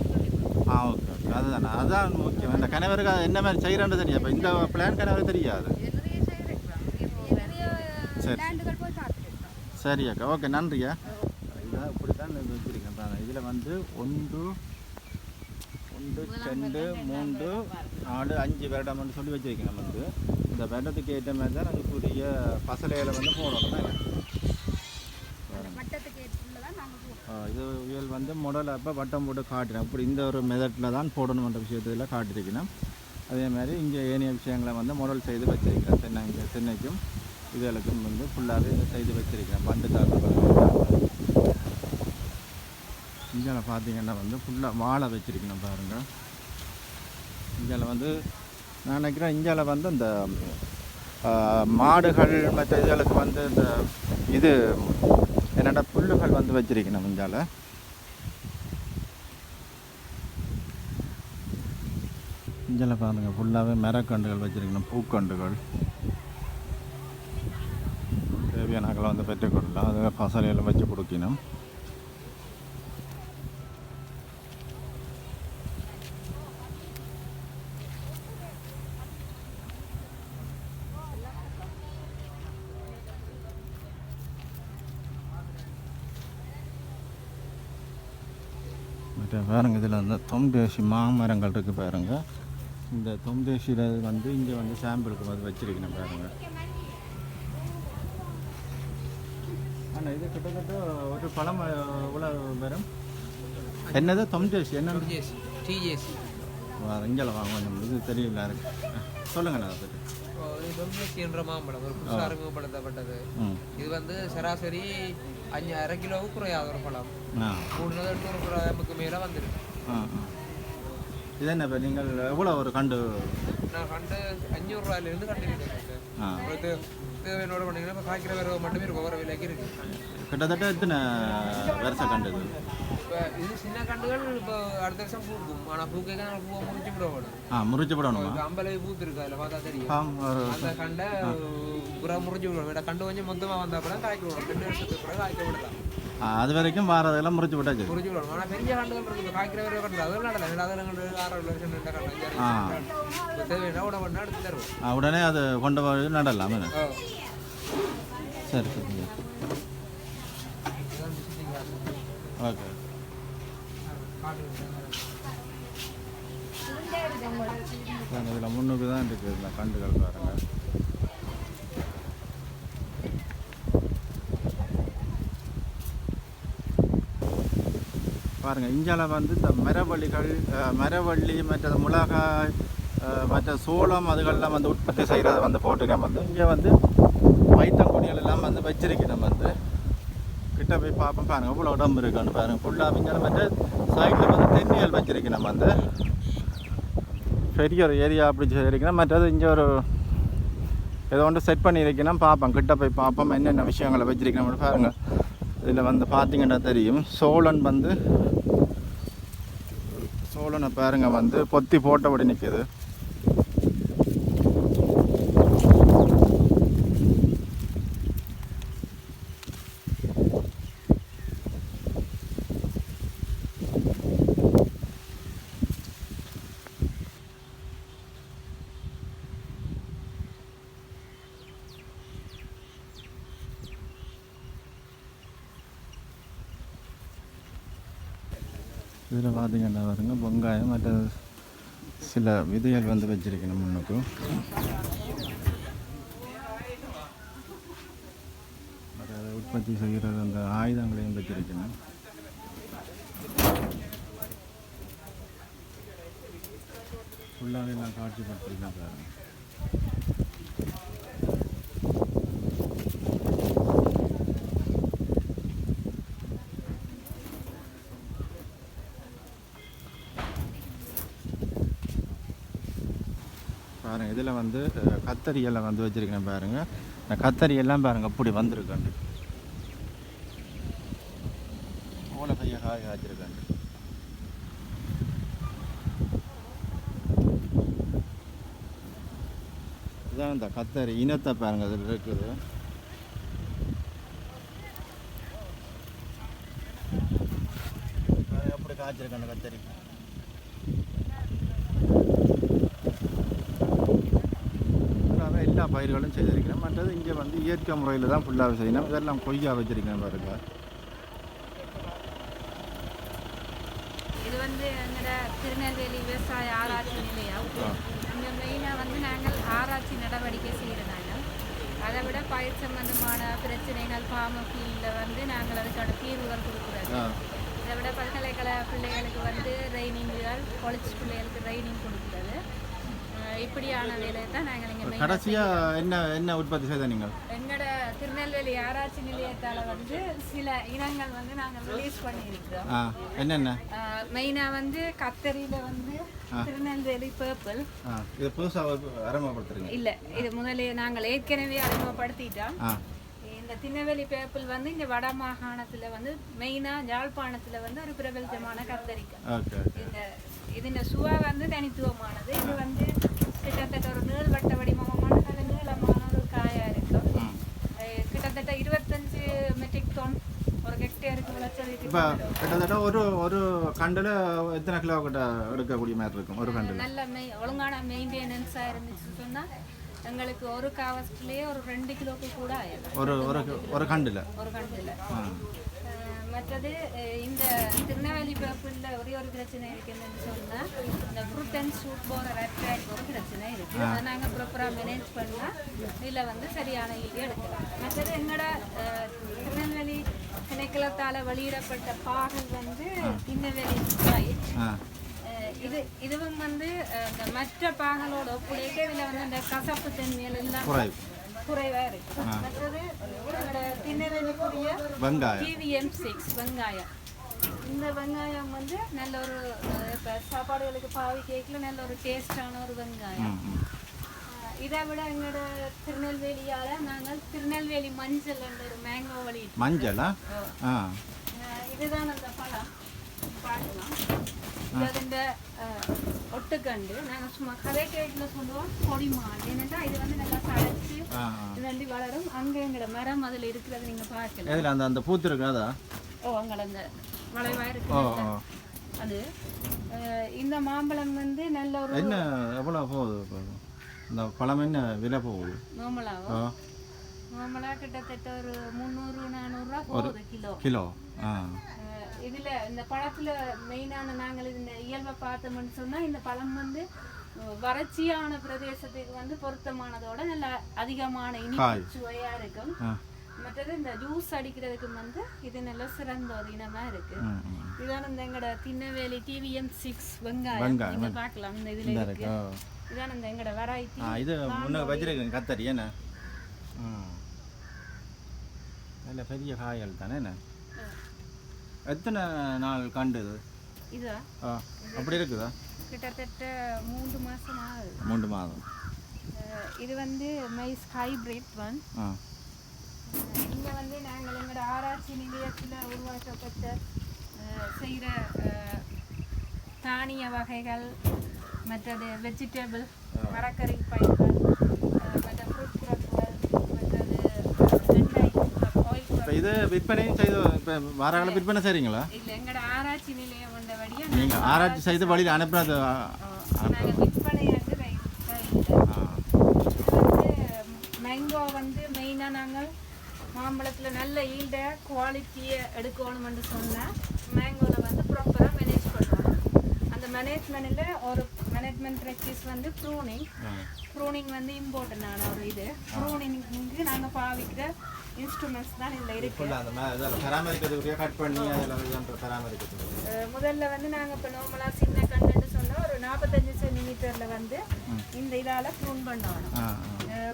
ஓகே ஓகே அதுதானே அதுதான் முக்கியம் இந்த கணவருக்கு என்ன மாதிரி செய்கிறேன்னு தெரியும் இப்போ இந்த பிளான் கணவருக்கு தெரியாது சரி சரி அக்கா ஓகே நன்றியா இதான் இப்படி தான் வச்சுருக்கேன் இதில் வந்து 1 2 3 4 5 வருடம்னு சொல்லி வச்சுருக்கேன் வந்து இந்த வருடத்துக்கு ஏற்ற மாதிரி தான் அதுக்குரிய பசலைகளை வந்து போடணும் இது இயல் வந்து முதல்ல அப்போ வட்டம் போட்டு காட்டுறேன் அப்படி இந்த ஒரு மெதட்டில் தான் போடணுன்ற விஷயத்தில் காட்டியிருக்கணும் அதே மாதிரி இங்கே ஏனைய விஷயங்களை வந்து மாடல் செய்து வச்சிருக்கிறேன் தென்னைக்கும் இதுகளுக்கும் வந்து ஃபுல்லாகவே செய்து வச்சிருக்கிறேன் பண்டு தாக்குகள் இங்கே பார்த்தீங்கன்னா வந்து ஃபுல்லாக வாழை வச்சிருக்கணும் பாருங்கள் இங்கே வந்து நான் நினைக்கிறேன் இங்கே வந்து இந்த மாடுகள் மற்ற இதுகளுக்கு வந்து இந்த இது என்னடா புல்லுகள் வந்து வச்சிருக்கணும் இங்கால இங்கே பாருங்க ஃபுல்லாகவே மரக்கண்டுகள் வச்சிருக்கணும் பூக்கண்டுகள் தேவையானாக்களை வந்து பெற்றுக்கொள்ளலாம் அதை பசலையெல்லாம் வச்சு கொடுக்கணும் பாருங்க இதில் வந்து தொம்தேசி மாமரங்கள் இருக்குது பாருங்க இந்த தொம்தேசியில் வந்து இங்கே வந்து சாம்பிளுக்கு வந்து வச்சிருக்கணும் பாருங்க ஆனால் இது கிட்டத்தட்ட ஒரு பழம் இவ்வளோ வரும் என்னது தொம்தேசி என்ன டிஜேசி இங்கே வாங்க கொஞ்சம் இது தெரியல இருக்கு சொல்லுங்கண்ணா அதை பற்றி தொம்தேசி என்ற மாம்பழம் ஒரு புதுசாக அறிமுகப்படுத்தப்பட்டது இது வந்து சராசரி 5000 கிலோவுக்கு குறையாத ஒரு பழம் 300-800 கிராமுக்கு மேலே வந்துருக்கு இது என்ன இப்போ நீங்கள் எவ்வளோ ஒரு கண்டு நான் கண்டு 500 ரூபாயிலேருந்து கண்டிருக்கேன். தேவையோட பண்ணிங்கன்னா இப்போ காய்க்கிற வேறு மட்டுமே இருக்கும், ஒவ்வொரு விலைக்கு இருக்கு. கிட்டத்தட்ட எத்தனை வருஷம் கண்டது? இப்போ இது சின்ன கண்டுகள் இப்போ அடுத்த வருஷம் பூக்கும். ஆனால் பூக்க பூவை முறிச்சு விடணும். முறிச்சு விடணுமா? இப்போ 50 பூத்து இருக்கு, அதில் பார்த்தா தெரியும். அந்த கண்டை புறா முறிச்சு விடணும். கண்டு கொஞ்சம் மொத்தமாக வந்தால் கூட காய்க்க விடணும். 2 வருஷத்துக்கு கூட காய்க்க விடலாம். அது வரைக்கும் வாரதெல்லாம் முறிச்சு விட்டாச்சு. முறிச்சு விடணும். ஆனால் பெரிய கண்டுகள் இருக்குது, காய்க்கிற வேறு கண்டு அதெல்லாம் நடல. அதில் கண்டு 6 லட்சம் 2 கண்டு தேவையான உடம்பு பண்ணால் எடுத்து தருவோம். உடனே அது கொண்டு போய் நடலாம். சரி சரி ஓகே. இதில் முன்னுக்கு தான் இருக்குது இந்த கண்டுகள் பாருங்க. பாருங்கள் இந்தியாவில் வந்து இந்த மரவள்ளி மற்ற மிளகாய் மற்ற சோளம் அதுகள்லாம் வந்து உற்பத்தி செய்கிறத வந்து போட்டுருக்கேன். வந்து இங்கே வந்து வைத்தங்குடிகள் எல்லாம் வந்து வச்சிருக்கணும். வந்து கிட்ட போய் பார்ப்போம். பாருங்கள் எவ்வளோ உடம்பு இருக்குன்னு பாருங்கள். ஃபுல்லாக இங்கே வந்து சைடில் வந்து தென்னியல் வச்சிருக்கணும். வந்து பெரிய ஒரு ஏரியா அப்படி வச்சிருக்கணும். மற்றது இங்கே ஒரு ஏதோ ஒன்று செட் பண்ணியிருக்கணும். பார்ப்போம், கிட்ட போய் பார்ப்போம் என்னென்ன விஷயங்களை வச்சிருக்கணும் பாருங்கள். இதில் வந்து பார்த்தீங்கன்னா தெரியும் சோளனை பாருங்கள் வந்து பொத்தி போட்டபடி நிற்கிது. இதில் பார்த்தீங்கன்னா பாருங்க வெங்காயம் மற்ற சில விதைகள் வந்து வச்சிருக்கணும். முன்னுக்கு அதை உற்பத்தி செய்கிற அந்த ஆயுதங்களையும் வச்சிருக்கணும். ஃபுல்லாகவே நான் காட்சிப்படுத்திருக்கேன் பாருங்க. பாருங்கள் இதில் வந்து கத்தரியெல்லாம் வந்து வச்சுருக்கேன் பாருங்கள். இந்த கத்தரியெல்லாம் பாருங்கள் அப்படி வந்திருக்காண்டு ஓலை கையை காய காய்ச்சிருக்காண்டு. இதுதான் இந்த கத்தரி இனத்தை பாருங்கள் அதில் இருக்குது. அப்படி காய்ச்சிருக்காண்டு கத்தரி. எல்லா பயிர்களும் செய்திருக்கிறேன். மற்றது இங்கே வந்து இயற்கை முறையில் தான் ஃபுல்லாக செய்யணும். இதெல்லாம் கொய்யா வச்சிருக்கேன் பாருங்க. இது வந்து எங்களோட திருநெல்வேலி விவசாய ஆராய்ச்சி நிலையம். இங்கே மெயினாக வந்து நாங்கள் ஆராய்ச்சி நடவடிக்கை செய்கிறனால அதை விட பயிர் சம்பந்தமான பிரச்சனைகள் பாமஃபீல்டில் வந்து நாங்கள் அதுக்கான தீர்வுகள் கொடுக்குறது. இதை விட பல்கலைக்கழக பிள்ளைகளுக்கு வந்து ட்ரைனிங்குகள், காலேஜ் பிள்ளைகளுக்கு ட்ரைனிங் கொடுக்குறது. இப்படியான வேலையை தான் நாங்கள் இங்கே கடைசியாக என்ன உற்பத்தி செய்த நீங்கள்? எங்களோட திருநெல்வேலி ஆராய்ச்சி நிலையத்தால் வந்து சில இனங்கள் வந்து நாங்கள் ரிலீஸ் பண்ணியிருக்கிறோம். என்னென்ன? மெயினாக வந்து கத்தரியில் வந்து திருநெல்வேலி பர்பிள். இது புதுசாக அறிமுகப்படுத்துறீங்க? இல்லை, இது முதலே நாங்கள் ஏற்கனவே அறிமுகப்படுத்திட்டோம். இந்த திருநெல்வேலி பர்பிள் வந்து இங்கே வட மாகாணத்தில் வந்து மெயினாக யாழ்ப்பாணத்தில் வந்து ஒரு பிரபலமான கத்தரிக்காய். இந்த சுவா வந்து தனித்துவமானது. இது வந்து கிட்டத்தட்ட ஒரு நீள்வட்ட வடிவமான நல்ல நீளமான ஒரு காயாக இருக்கும். கிட்டத்தட்ட 25 மெட்ரிக் டன் ஒரு ஹெக்டேருக்கு விளைச்சல். இப்போ கிட்டத்தட்ட ஒரு கண்டில் எத்தனை கிலோ கிட்ட எடுக்கக்கூடிய மாதிரி இருக்கும் ஒரு கண்டில்? நல்ல ஒழுங்கான மெயின்டெனன்ஸாக இருந்துச்சுன்னு சொன்னால் எங்களுக்கு ஒரு காவஸ்ட்லேயே ஒரு 2 கிலோக்கு கூட ஆயிடும் ஒரு கண்டில். மற்றது இந்த திருநெல்வேலி பர்பிளில் ஒரே ஒரு பிரச்சனை இருக்குன்னு சொன்னால் இந்த ஃப்ரூட் அண்ட் ஷூட் போகிற ரெட்ராக் ஒரு பிரச்சனை இருக்குது. அதை நாங்கள் ப்ராப்பராக மேனேஜ் பண்ணால் இதில் வந்து சரியான ஈடு எடுக்கலாம். மற்றது எங்களோட திருநெல்வேலி திணைக்களத்தால் வெளியிடப்பட்ட பாகல் வந்து திருநெல்வேலி இதுவும் வந்து இந்த மற்ற பாகலோட ஒப்புடைக்க இதில் வந்து இந்த கசப்பு தன்மைகள் எல்லாம் குறைவாக இருக்கு. மற்றது திருநெல்வேலிக்குரிய வெங்காயம் TVM6 வெங்காயம் இந்த வெங்காயம் வந்து நல்ல ஒரு இப்போ சாப்பாடுகளுக்கு பாவி கேக்கில் நல்ல ஒரு டேஸ்டான ஒரு வெங்காயம். இதை விட எங்களோட திருநெல்வேலியால் நாங்கள் திருநெல்வேலி மஞ்சள் என்ற ஒரு மேங்கோ வழி மஞ்சளா? இதுதான் அந்த பழம் பார்க்கலாம். இது இந்த ஒட்டுக்கண்டு நாங்கள் சும்மா கதை கேட்டில் சொல்லுவோம் கொடிமான். ஏன்னா இது வந்து நல்லா சடைச்சு இது வந்து வளரும். அங்கே எங்களோட மரம் அதில் இருக்கிறது நீங்கள் பார்க்கலாம். அந்த பூத்து இருக்காதா? அங்கே அந்த வளைவாக இருக்கு அது. இந்த மாம்பழம் வந்து நல்ல ஒரு என்ன எவ்வளோ போகுது இந்த பழம்? என்ன விலை போகுது? மாம்பழம் கிட்டத்தட்ட ஒரு 300-400 போகுது கிலோ. இதில் இந்த பழத்தில் மெயினான நாங்கள் இந்த இயல்பை பார்த்தோம்னு சொன்னால் இந்த பழம் வந்து வறட்சியான பிரதேசத்துக்கு வந்து பொருத்தமானதோட நல்ல அதிகமான இனிப்பு சுவையாக இருக்கும். மற்றது இந்த ஜூஸ் அடிக்கிறதுக்கு வந்து இது நல்ல சிறந்த ஒரு இனமாக இருக்கு. இதான் இந்த எங்களோட திருநெல்வேலி TVM6 வெங்காயம் நீங்க பார்க்கலாம். இந்த இதில் இருக்கு. இதான் இந்த எங்களோட வெரைட்டி. இது முன்ன வச்சிருக்கேன் கத்தரி. என்ன நல்ல பெரிய காய்கள் தானே. என்ன எத்தனை நாள் கண்டுது இதா? அப்படி இருக்குதா? கிட்டத்தட்ட 3 மாதம் ஆகுது. 3 மாதம். இது வந்து மைஸ் ஹைபிரிட் ஒன். இங்கே வந்து நாங்கள் எங்களோட ஆராய்ச்சி நிலையத்தில் உருவாக்கப்பட்ட செய்கிற தானிய வகைகள், மற்றது வெஜிடபிள் மரக்கறி பயிர்கள், மற்ற ஃப்ரூட் குரப்புகள், மற்றது வெங்காயம் ஆயில். இப்போ இது விற்பனையும் செய்து இப்போ வாரங்களை விற்பனை செய்கிறீங்களா? இல்லை, எங்களோட ஆராய்ச்சி நிலையம் வந்தபடியாக நீங்கள் ஆராய்ச்சி செய்து வழியில் அனுப்புறது நாங்கள் விற்பனை வந்து மேங்கோ வந்து மெயினாக நாங்கள் மாம்பழத்தில் நல்ல ஈல்ட குவாலிட்டியை எடுக்கணும்னு சொன்னால் மேங்கோவில் வந்து ப்ராப்பராக மேனேஜ் பண்ணணும். அந்த மேனேஜ்மெண்ட்டில் ஒரு மேனேஜ்மெண்ட் ப்ராக்டிஸ் வந்து ப்ரூனிங் வந்து இம்பார்ட்டண்டான ஒரு இது. ப்ரூனிங்க்கு நாங்கள் பாவிக்கிற இன்ஸ்ட்ருமெண்ட்ஸ் தான் இதில் இருக்குது. முதல்ல வந்து நாங்கள் இப்போ நார்மலாக சின்ன கண்டுன்னு சொன்னால் ஒரு 45 சென்டிமீட்டரில் வந்து இந்த இதால் ப்ரூன் பண்ணணும்.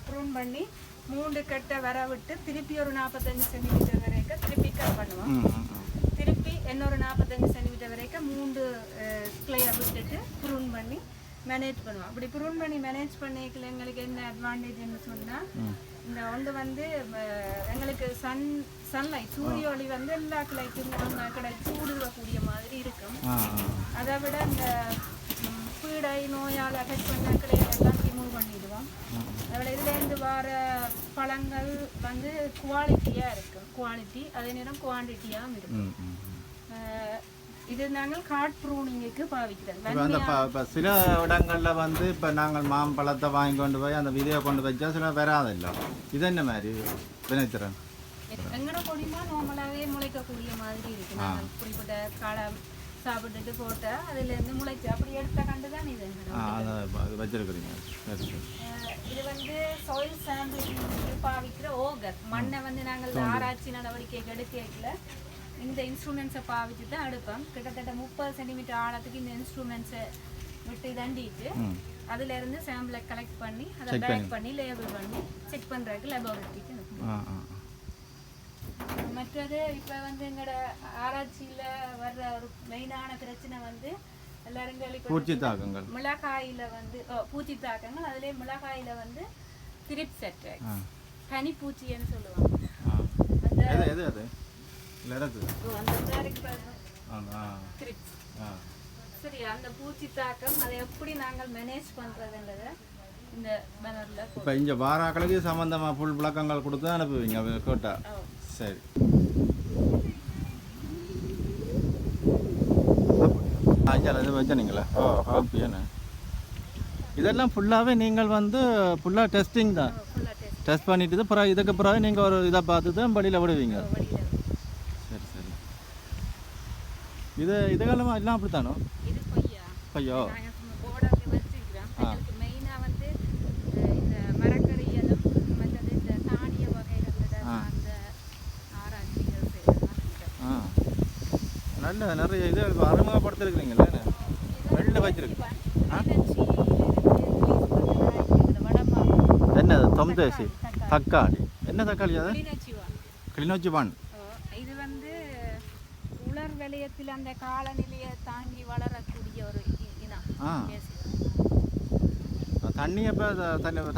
ப்ரூன் பண்ணி 3 கட்டை வர விட்டு திருப்பி ஒரு 45 சென்டிமீட்டர் வரைக்கும் திருப்பி கட் பண்ணுவோம். திருப்பி இன்னொரு 45 சென்டிமீட்டர் வரைக்கும் 3 கிளையை விட்டுட்டு ப்ரூன் பண்ணி மேனேஜ் பண்ணுவோம். அப்படி ப்ரூன் பண்ணி மேனேஜ் பண்ணிக்கல எங்களுக்கு என்ன அட்வான்டேஜ்னு சொன்னால், இந்த ஒன்று வந்து எங்களுக்கு சன்லைட் சூரிய ஒளி வந்து எல்லா கிளைக்கும் சூடுவக்கூடிய மாதிரி இருக்கும். அதை விட இந்த பீடை நோயால் அஃபெக்ட் பண்ண கிளைகள் எல்லாம் ரிமூவ் பண்ணிடுவோம். அதோட இதுலேருந்து வர பழங்கள் வந்து குவாலிட்டியாக இருக்கும். குவாலிட்டி அதே நேரம் குவான்டிட்டியாகவும் இருக்கும். இது நாங்கள் காட் ப்ரூனிங்குக்கு பாவிக்கிறோம். இப்போ சில இடங்களில் வந்து இப்போ நாங்கள் மாம்பழத்தை வாங்கி கொண்டு போய் அந்த விதையை கொண்டு வச்சா சில வராதில்லை. இது என்ன மாதிரி வினைத்திறன்? எங்களோட கொடிமா நார்மலாகவே முளைக்கக்கூடிய மாதிரி இருக்கு. நாங்கள் குறிப்பிட்ட காலம் சாப்பிட்டுட்டு போட்டால் அதுலேருந்து முளைச்சு அப்படி எடுத்த கண்டு தான் இது வச்சிருக்கிறீங்க. இது வந்து சாயில் சாம்பிளிங் பாவிக்கிற ஓகர் மண்ணை வந்து நாங்கள் ஆராய்ச்சி நடவடிக்கைக்கு எடுக்கல இந்த இன்ஸ்ட்ருமெண்ட்ஸை பாவிச்சு தான் எடுப்போம். கிட்டத்தட்ட 30 சென்டிமீட்டர் ஆழத்துக்கு இந்த இன்ஸ்ட்ருமெண்ட்ஸை விட்டு தண்டிட்டு அதுலேருந்து சாம்பிளை கலெக்ட் பண்ணி அதை பேக் பண்ணி லேபிள் பண்ணி செக் பண்ணுறதுக்கு லெபார்ட்டரிக்கு அனுப்புவோம். மற்றது இப்போ வந்து எங்களோட ஆராய்ச்சியில் வர்ற ஒரு மெயினான பிரச்சனை வந்து எல்லாரும் பூச்சி தாக்கங்கள். மிளகாயில் வந்து பூச்சி தாக்கங்கள். அதுலேயே மிளகாயில் வந்து திரிப்ஸ் அட்டாக், பனிப்பூச்சின்னு சொல்லுவாங்க. சரி, அந்த பூச்சி தாக்கம் அதை எப்படி நாங்கள் மேனேஜ் பண்ணுறதுன்றதை இந்த பேனரில் இப்போ இங்கே வாராக்களுக்கு சம்மந்தமாக ஃபுல் விளக்கங்கள் கொடுத்து அனுப்புவீங்க கேட்டா? சரி. இது வச்சுனீங்களா? ஓகே. இதெல்லாம் ஃபுல்லாகவே நீங்கள் வந்து ஃபுல்லாக டெஸ்டிங் தான். டெஸ்ட் பண்ணிட்டு பிறகு இதுக்கு பிறகு நீங்கள் ஒரு இதை பார்த்து தான் வழியில் விடுவீங்க. சரி சரி. இது காலமாக எல்லாம் அப்படித்தானோ? ஐயோ. நல்ல நிறைய இது அறிமுகப்படுத்திருக்கிறீங்களே. வெளியில் வச்சிருக்கு. என்னது? தொம்தேசி தக்காளி. என்ன தக்காளி அது? கிளிநொச்சி வான். இது வந்து உலர் விலை விவசாயத்தில் அந்த காலநிலையை தாங்கி வளரக்கூடிய ஒரு இனம் ஆ பேசி தண்ணி அப்போ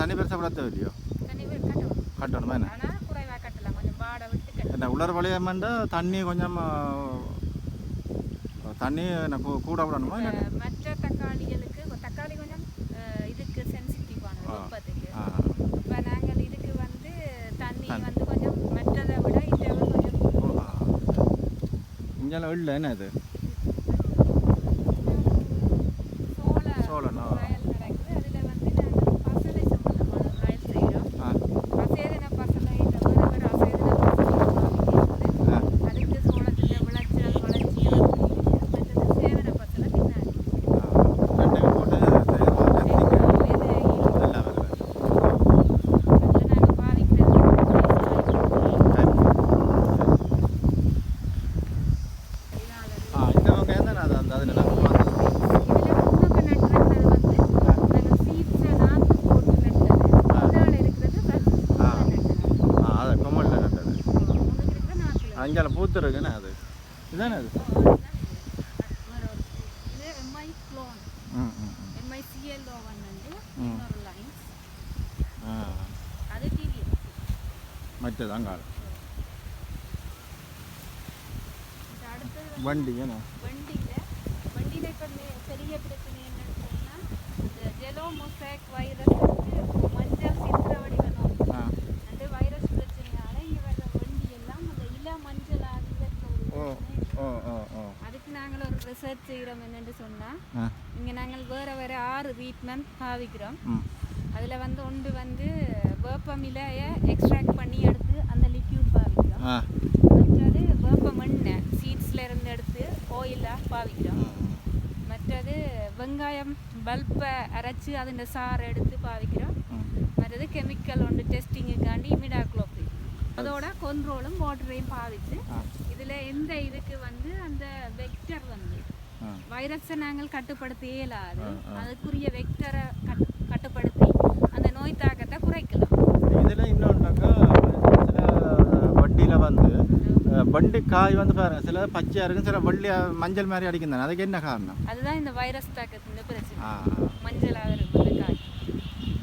தண்ணி பெருசாக வளர்த்த இல்லையோ தண்ணி கட்டணும் கட்டணுமா என்ன ஆனால் குறைவாக கட்டலாம் கொஞ்சம் பாடை விட்டு கட்டணும் என்ன உலர் வளையமாண்டா தண்ணி கொஞ்சம் தண்ணி கூட விடணுமா இல்லை மற்ற தக்காளி கொஞ்சம் இதுக்கு சென்சிட்டிவானது வெப்பத்துக்கு ஆ இப்போ நாங்கள் இதுக்கு வந்து தண்ணி வந்து கொஞ்சம் மற்றதை விட இதை கொஞ்சம் இங்கெல்லாம் இல்லை என்ன இது சோளனா வயல் நடக்குது அதில் வந்து நாங்கள் பசலை சம்பந்தமான வயல் செய்கிறோம் அசேதன பசலை வேறு வேறு அசேதன பசலை அதுக்கு சோளத்தில் விளைச்சல் வளர்ச்சி மற்றது சேவன பசலை பின்னாடி ரெண்டு போட்டு எல்லாம் வருது அதில் நாங்கள் பாதிக்கிறது இந்த வெங்காயம் தானே அது அந்த அதில் நான் அதை கொம்மலில் நட்டது அஞ்சால பூத்து இருக்குண்ணே அது இதுதானே அது ம் ம் மற்றது அங்கால வண்டி ஏன்னா வண்டியில் இப்போ பெரிய பிரச்சனை என்னன்னு சொன்னால் இந்த ஜெலோமொசைக் வைரஸ் மஞ்சள் சித்திரவடி வேணும் அந்த வைரஸ் பிரச்சனையால இங்கே வர்ற வண்டி எல்லாம் அந்த இள மஞ்சள் அதுக்கு நாங்கள் ஒரு ரிசர்ச் செய்கிறோம் என்னென்னு சொன்னால் இங்கே நாங்கள் வேறு 6 ட்ரீட்மெண்ட் பாவிக்கிறோம் அதில் வந்து ஒன்று வந்து வேப்பமிலையை எக்ஸ்ட்ராக்ட் பண்ணி எடுத்து அந்த லிக்யூட் பாவிக்கிறோம் மற்றது வேப்ப மண்ணை சீட்ஸில் இருந்து எடுத்து ஆயிலாக பாவிக்கிறோம் மற்றது வெங்காயம் பல்பை அரைச்சி அதில் சாறை எடுத்து பாவிக்கிறோம் மற்றது கெமிக்கல் ஒன்று டெஸ்டிங்குக்காண்டி இமிடாக்ளோபிரிட் அதோட கொன்ட்ரோலும் வாட்டரையும் பாவிச்சு இதில் எந்த இதுக்கு வந்து அந்த வெக்டர் வந்து வைரஸை நாங்கள் கட்டுப்படுத்த இயலாது அதுக்குரிய வெக்டரை கட்டுப்படுத்தி அந்த நோய் தாக்கத்தை குறைக்கலாம். இதில் இன்னொன்றாக்கா சில வண்டியில் வந்து வண்டி காய் வந்து பாருங்கள் சில பச்சையாக இருக்கும் சில வள்ளி மஞ்சள் மாதிரி அடிக்கும் தானே அதுக்கு என்ன காரணம்? அதுதான் இந்த வைரஸ் தாக்கத்தின் பிரச்சனை மஞ்சளாக இருக்கும் அந்த காய்.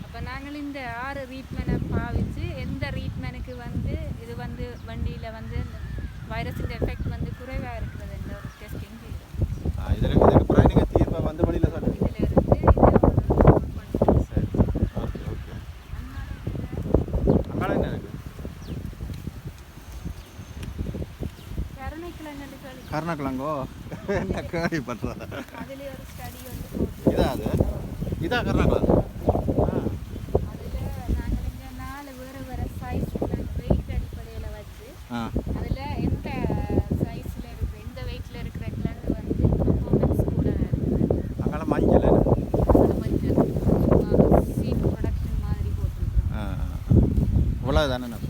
அப்போ நாங்கள் இந்த 6 ட்ரீட்மெண்ட்டை பாவிச்சு எந்த ட்ரீட்மெண்ட்டுக்கு வந்து இது வந்து வண்டியில் வந்து வைரஸின் எஃபெக்ட் வந்து குறைவாக இருக்கிறது என்ற ஒரு டெஸ்டிங் செய்கிறோம். இதுக்கு பிறகு நீங்கள் தீர்ப்பை வந்து வழியில் சொல்லுங்கள். இதில் இருந்து சரி ஓகே ஓகே. அங்கால என்ன இருக்குது? கருணக்கிழங்கோ என்ன கேள்வி பண்ணுறதா? அதில் ஒரு ஸ்டடி வந்து போட்டு இதா அது இதா கருணக்கிழங்கு? அதில் நாங்கள் இங்கே 4 வேறு சைஸ் வெயிட் அடிப்படையில் வச்சு அதில் எந்த சைஸில் இருக்கிற எந்த வெயிட்டில் இருக்கிற கிழங்கு வந்து பர்ஃபார்மன்ஸ் கூட இருக்குது. அங்கால மஞ்சள் அது மஞ்சள் சீட் ப்ரொடக்ஷன் மாதிரி போட்டுருக்கோம். இவ்வளோ தானே நம்ம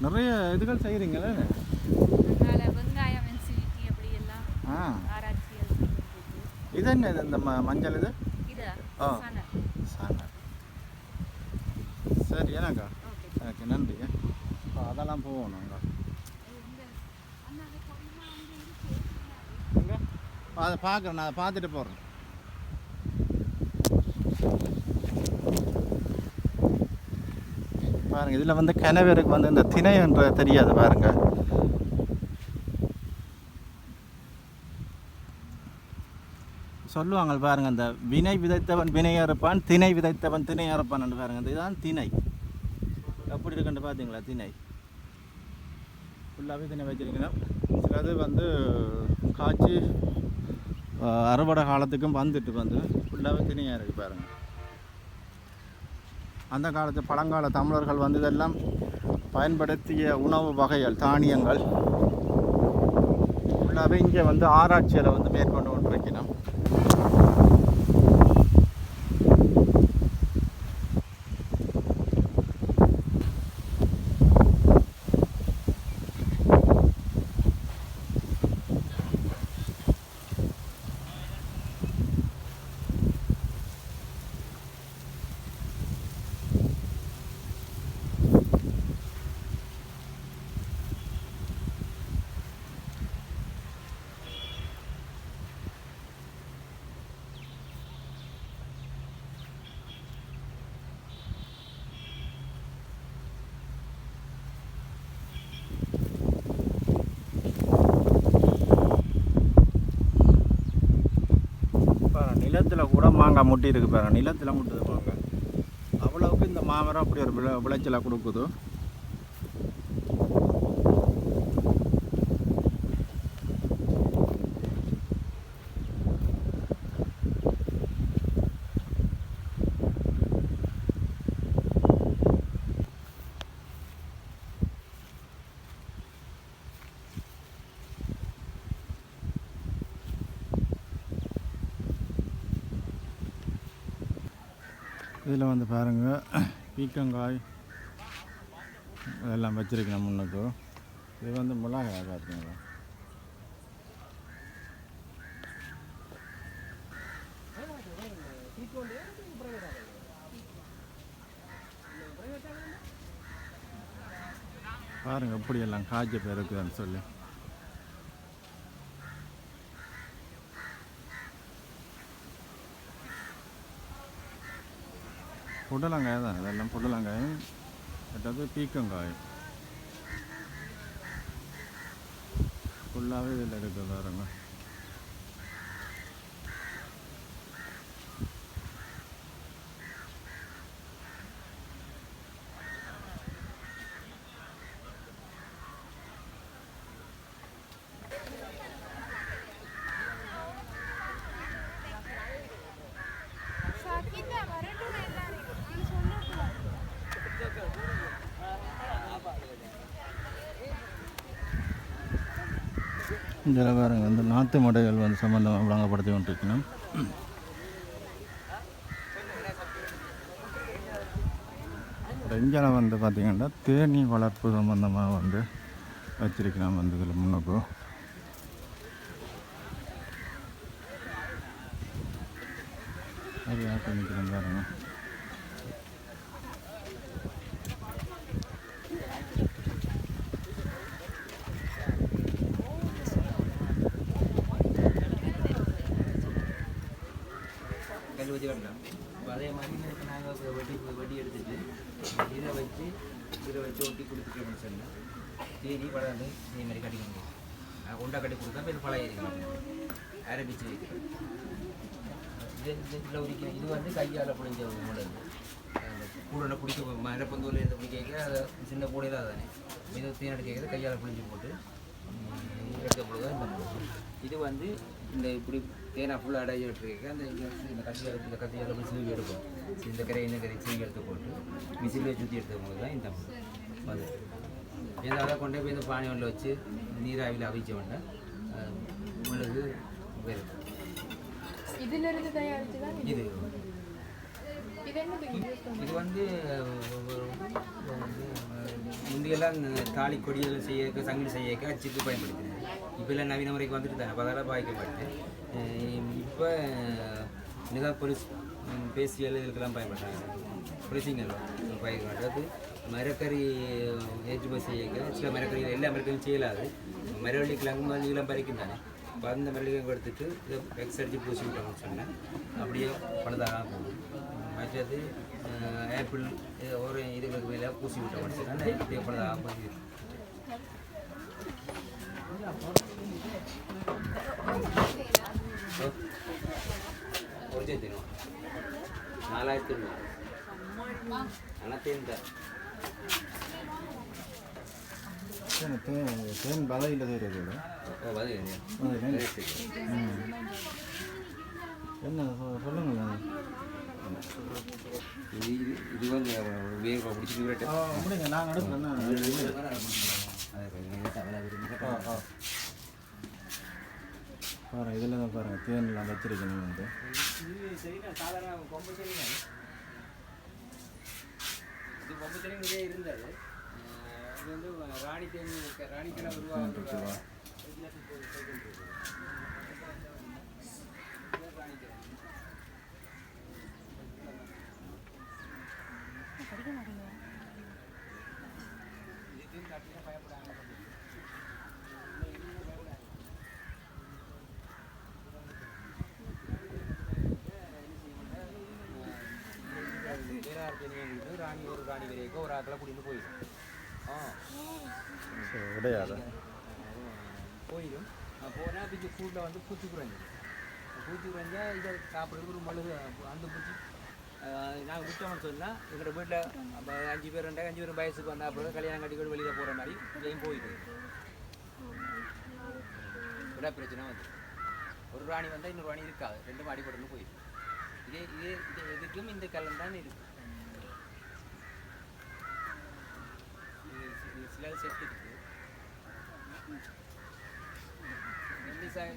நிறைய இதுகள் செய்கிறீங்களே. அதனால் வெங்காயம் என்சிவிட்டி அப்படி எல்லாம் ஆராய்ச்சிகள். இது என்ன இது இந்த மஞ்சள் இது? இதா சணல். சணல். சரி ஏனாக்கா ஓகே நன்றி. அதெல்லாம் போகணும் அங்கே எங்கே அதை பார்க்குறேன் நான் அதை பார்த்துட்டு போகிறேன். பாருங்க இதில் வந்து கிணவருக்கு வந்து இந்த திணை என்ற தெரியாது பாருங்க. சொல்லுவாங்க பாருங்க இந்த வினை விதைத்தவன் வினை அறுப்பான் திணை விதைத்தவன் திணை அறுப்பான் பாருங்க. இதுதான் திணை. எப்படி இருக்குன்னு பார்த்தீங்களா? திணை ஃபுல்லாகவே திணை வச்சிருக்கணும். சிலது வந்து காய்ச்சி அறுவடை காலத்துக்கும் வந்துட்டு வந்து ஃபுல்லாகவே திணையாக இருக்குது பாருங்கள். அந்த காலத்து பழங்கால தமிழர்கள் வந்து இதெல்லாம் பயன்படுத்திய உணவு வகைகள் தானியங்கள் ஃபுல்லாகவே இங்கே வந்து ஆராய்ச்சியில் வந்து மேற்கொண்டு கொண்டிருக்கணும். நிலத்தில் கூட மாங்காய் முட்டி இருக்கு பாருங்க, நிலத்தில் முட்டுது மாங்காய். அவ்வளவுக்கு இந்த மாமரம் அப்படி ஒரு விளைச்சலாக கொடுக்குது. இதில் வந்து பாருங்கள் பீக்கங்காய் இதெல்லாம் வச்சுருக்கேன் முன்னுக்கு. இது வந்து மிளகாய் பார்த்தீங்களா. பாருங்கள் எப்படியெல்லாம் காய்ச்ச பேர் இருக்குதுன்னு சொல்லி. புடலங்காய் தான் இதெல்லாம், புடலங்காயும் மற்றது பீக்கங்காயும் ஃபுல்லாகவே இதில் இருக்குது பாருங்க. இந்த பாருங்க வந்து நாற்று மடைகள் வந்து சம்மந்தமாக வழங்கப்படுத்தி கொண்டிருக்கணும். இங்கே வந்து பார்த்திங்கன்னா தேனீ வளர்ப்பு சம்மந்தமாக வந்து வச்சிருக்கலாம் வந்து இதில் முன்னுக்கு. அது யாருக்கு நிற்கிறேன் பாருங்க. அதே மாதிரி நாங்கள் வட்டி எடுத்துட்டு இதை வச்சு ஒட்டி கொடுத்துட்டோம்னு சொன்னால் தேனி பழம் இதே மாதிரி கட்டி முடியும். உண்டை கட்டி கொடுத்தா இப்போ இது பழம் ஏறிக்கலாம் ஆரம்பிச்சு வைக்கிறோம். இதில் உரிக்க இது வந்து கையால் பிடிஞ்ச முடல் கூடனை பிடிக்க மரப்பந்தூரில் இருந்து பிடிக்க அதை சின்ன கூடை தான் தானே இது தேன் எடுக்கிறது கையால் பிடிஞ்சி போட்டு எடுக்க பொழுது இந்த இது வந்து இந்த இப்படி தேனை ஃபுல்லாக அடைச்சி விட்டுருக்க அந்த இந்த கத்தியால் போய் சீவி எடுப்போம். இந்த கரை இந்த கரை சீவி எடுத்து போட்டு மிசிலே சுற்றி எடுத்த போது தான் இந்த அது ஏதாவது கொண்டே போய் இந்த பானை ஒன்றில் வச்சு நீராவியில் அவிச்ச உடனே உங்களுக்கு வேறு இதிலிருந்து தயாரித்து தான் இது இது வந்து முந்தையெல்லாம் தாலி கொடிகள் செய்ய சங்கிலி செய்ய அச்சுக்கு பயன்படுத்தினேன். இப்போ எல்லாம் நவீன முறைக்கு வந்துட்டு தானே அதெல்லாம் பாய்க்கப்பட்டேன். இப்போ நிதா போலீஸ் பேசியல் இதுக்கெல்லாம் பயன்படுறாங்க. பொலிசிங்கள் பயன்படுறது மரக்கறி ஏற்றுமதி செய்ய சில மரக்கறிகள் எல்லா மரக்கறியும் செய்யலாது. மரவள்ளி கிழங்கு மல்லிகெல்லாம் பறிக்கும் தானே. இப்போ அந்த மல்லிகை எடுத்துட்டு இதை எக்ஸ் அடித்து பூசி விட்டோம்னு சொன்னேன். அப்படியே பழுதாக போகும். மற்றது ஆப்பிள் ஒரு இதுகளுக்கு மேலே பூசி விட்டோம்னு சொன்னால் இப்படியே பழுதாக போகுது. ஒரிஜினல் தெரியும் 4000 ஆனால் தேன் பதையில் தெரியுது. என்ன சொல்லுங்களேன். இது வந்து வேக பிடிச்சிட்டு அப்படிங்க நான் எடுக்கிறேன். பாருங்கள் இதில் தான் பாருங்கள் தேன்லாம் வச்சிருக்கணும் வந்து சாதாரண கொம்பு செடி இது கொம்பு செடி நிறைய இருந்தது. இது வந்து ராணிக்கெல்லாம் உருவாக ராணி ஒரு ராணி வரைக்கும் ஒரு ஆக்களை கூட்டிட்டு போயிடும். கிடையாது போயிடும். போனால் இப்போ ஃபுட்டில் வந்து பூச்சி குறைஞ்சிடும். பூச்சி குறைஞ்சா இதை சாப்பிட்றதுக்கு ஒரு மழுகு அந்த பூச்சி நாங்கள் விட்டோம்னு சொன்னால் எங்களோட வீட்டில் அப்போ 5 பேர் 5 பேர் வயசுக்கு வந்தால் அப்புறம் கல்யாணம் கட்டிக்கொண்டு வெளியில் போகிற மாதிரி இதையும் போயிடுது விட பிரச்சனை வந்து ஒரு ராணி வந்தால் இன்னொரு ராணி இருக்காது 2 அடிபடணும் போயிடும் இதே இதுக்கும் இந்த கலன் தான் இருக்கு சில செட் இருக்கு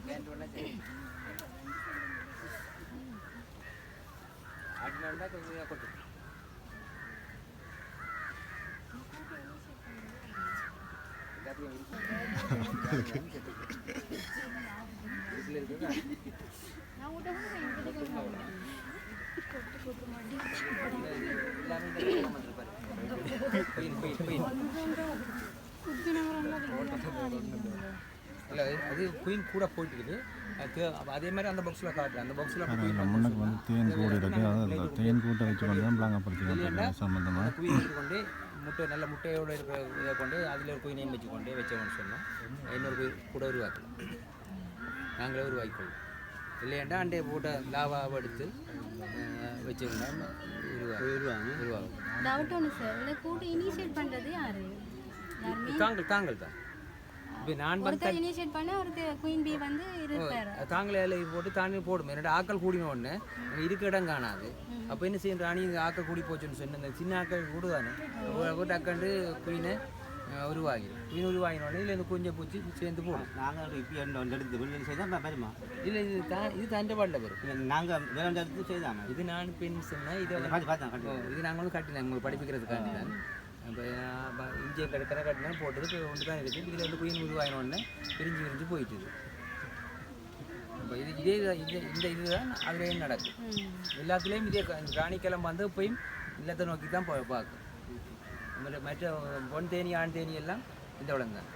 கேன்டோன்னா சரி ஆடினா கொஞ்சம் கொட்டு இல்லை அது குயின் கூட போயிட்டுருக்குது அதே மாதிரி அந்த பாக்ஸில் காட்டுறேன் அந்த பாக்ஸில் முன்னுக்கு வந்து தேன் கூடு இருக்குது அது தேன் கூட்டை வச்சு கொண்டு தான் பிளாங்கப்படுத்தி சம்மந்தமாக குயின் கொண்டு முட்டை நல்ல முட்டையோடு இருக்கிற இதை கொண்டு அதில் ஒரு குயினையும் வச்சுக்கொண்டு வச்சோம்னு சொன்னோம் இன்னொரு குயின் கூட உருவாக்கலாம் நாங்களே உருவாக்கிக்கொள்ளும் இல்லையாண்டா அண்டையை போட்ட லாவாவை எடுத்து வச்சுருந்தா உருவாகும் டவுட் ஒன்று சார் இல்லை கூட்டு இனிஷியேட் பண்ணுறது யாரு தாங்கள் தான் இப்போ நான் ஒருத்தர் இனிஷியேட் பண்ண ஒருத்தர் குயின் பீ வந்து இருப்பார் தாங்களே போட்டு தானே போடும் என்னோட ஆக்கள் கூடின உடனே இருக்க இடம் காணாது அப்போ என்ன செய்யற ராணி ஆக்கள் கூடி போச்சுன்னு சொன்ன இந்த சின்ன ஆக்கள் கூடுதானே போட்டு அக்கண்டு குயினை உருவாகிடும் குயின் உருவாகினோடனே இல்லை இந்த கொஞ்சம் பூச்சி சேர்ந்து போடும் நாங்கள் இப்போ எடுத்து செய்தால் பெருமா இல்லை இது தண்டை பாட்டில் வரும் நாங்கள் வேற எடுத்து செய்தாங்க இது நான் பெண் சொன்னால் இது இது நாங்கள் வந்து கட்டினேன் உங்களுக்கு படிப்பிக்கிறதுக்காண்டி தான் இப்போ இஞ்சியை கட்டுற கட்டினா போட்டது ஒன்று தான் இருக்குது இதில் வந்து குயின் உருவாகினோடனே பிரிஞ்சு போயிட்டுது இப்போ இந்த இதுதான் அதுலேயும் நடக்கும் எல்லாத்துலேயும் இதே ராணிக்கிழமை வந்து போய் இல்லத்தை நோக்கி தான் பார்க்கும் மற்ற பொன் தேனி ஆண் தேனி எல்லாம் இந்த இடம் தான்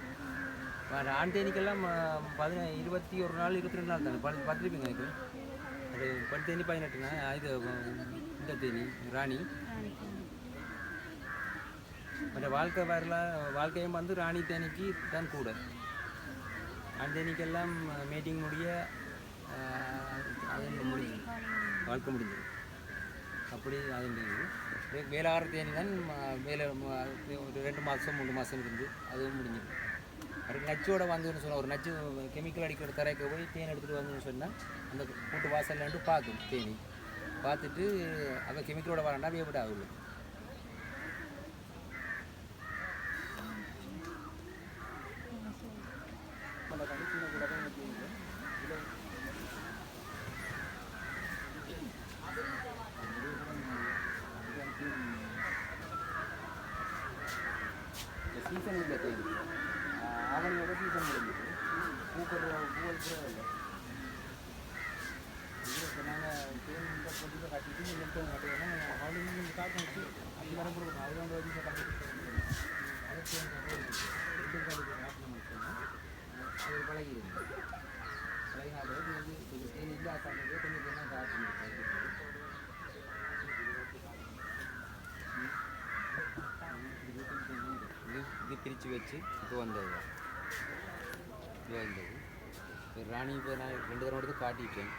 ஆண் தேனிக்கெல்லாம் 21 நாள் 22 நாள் தானே பார்த்துருப்பீங்க எனக்கு அது பொன் தேனி 18 நாள் இது இந்த தேனி ராணி மற்ற வாழ்க்கையும் வந்து ராணி தேனிக்கு தான் கூட ஆண் தேனிக்கெல்லாம் மீட்டிங் முடிய அது முடிஞ்சு வாழ்க்கை முடிஞ்சது அப்படி அது வேளாறு தேனி தான் வேலை ஒரு 2 மாதம் 3 மாதம் இருந்து அதுவும் முடிஞ்சுது அதுக்கு நச்சோட வந்துன்னு சொன்னால் ஒரு நச்சு கெமிக்கல் அடிக்கிற தரைக்க போய் தேன் எடுத்துகிட்டு வந்துன்னு சொன்னால் அந்த கூட்டு வாசல்லேருந்து பார்க்கும் தேனி பார்த்துட்டு அதை கெமிக்கலோட வரண்டா வேப்பட்டு ஆகுது சீசன் இல்லை தேனி ஆவணியோட சீசன் முடிஞ்சுது பூக்கள் கூட இல்லை நாங்கள் தேன் இந்த பொருளை கட்டிட்டு நெட்டை கட்டுவோம்னா அவளுக்கு காட்டு வச்சு அப்படி வர கொடுக்கணும் அவங்க வந்து கட்டிட்டு அதை அது பழகிடுது பழகினாலே தேன் இல்லாத கொஞ்சம் கொஞ்சம் காட்டு இது பிரித்து வச்சு இப்போ வந்தது இப்போ ராணி இப்போ நான் 2 தடவை எடுத்து காட்டிட்டேன்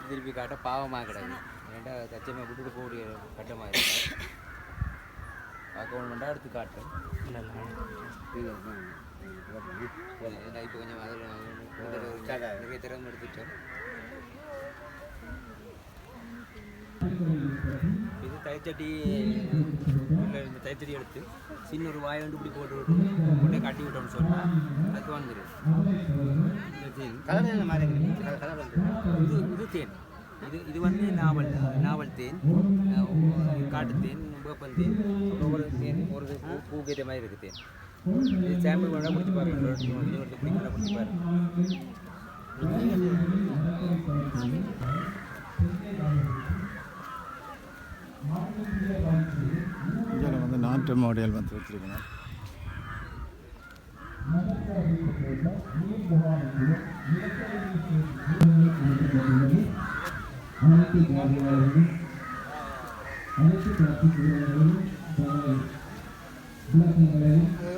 திருப்பி காட்ட பாவமாக கிடையாது ஏன்டா தச்சமாக விட்டுட்டு போகக்கூடிய கட்டமாக இருக்கு பார்க்க எடுத்து காட்டேன் இப்போ கொஞ்சம் நிறைய திறமை எடுத்துட்டேன் இது தயிர்ச்சட்டி இந்த தயிர்ச்சட்டி எடுத்து சின்ன ஒரு வாயை இப்படி போட்டு விட்டு கட்டி விட்டோம்னு சொன்னால் அதுக்கு வந்துடும் இது தேன் இது வந்து நாவல் தேன் காட்டுத்தேன் வேப்பந்தேன் ஒவ்வொரு தேன் ஒரு பூக்கேற்ற மாதிரி இருக்குது தேன் இது சாம்பிள் வேணால் பிடிச்சி பாருங்க இது வந்து பிடிக்கலாம் பிடிச்சி பாருங்க இதில் வந்து நாட்டு மாடல் வந்து வச்சுருக்கணும்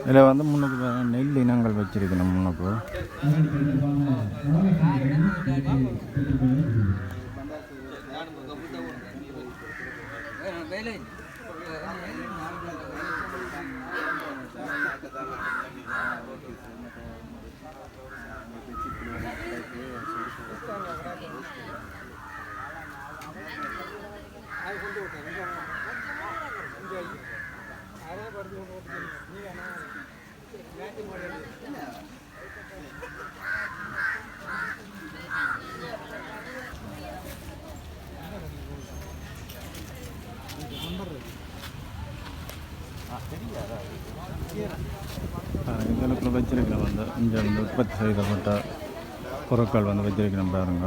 இதில் வந்து முன்னுக்கு நெல் இனங்கள் வச்சு வச்சிருக்கணும் முன்னப்போ. இதற்குள்ள வச்சிருக்கணும் வந்து இங்கே வந்து உற்பத்தி செய்யப்பட்ட பொருட்கள் வந்து வச்சிருக்கணும் பாருங்க.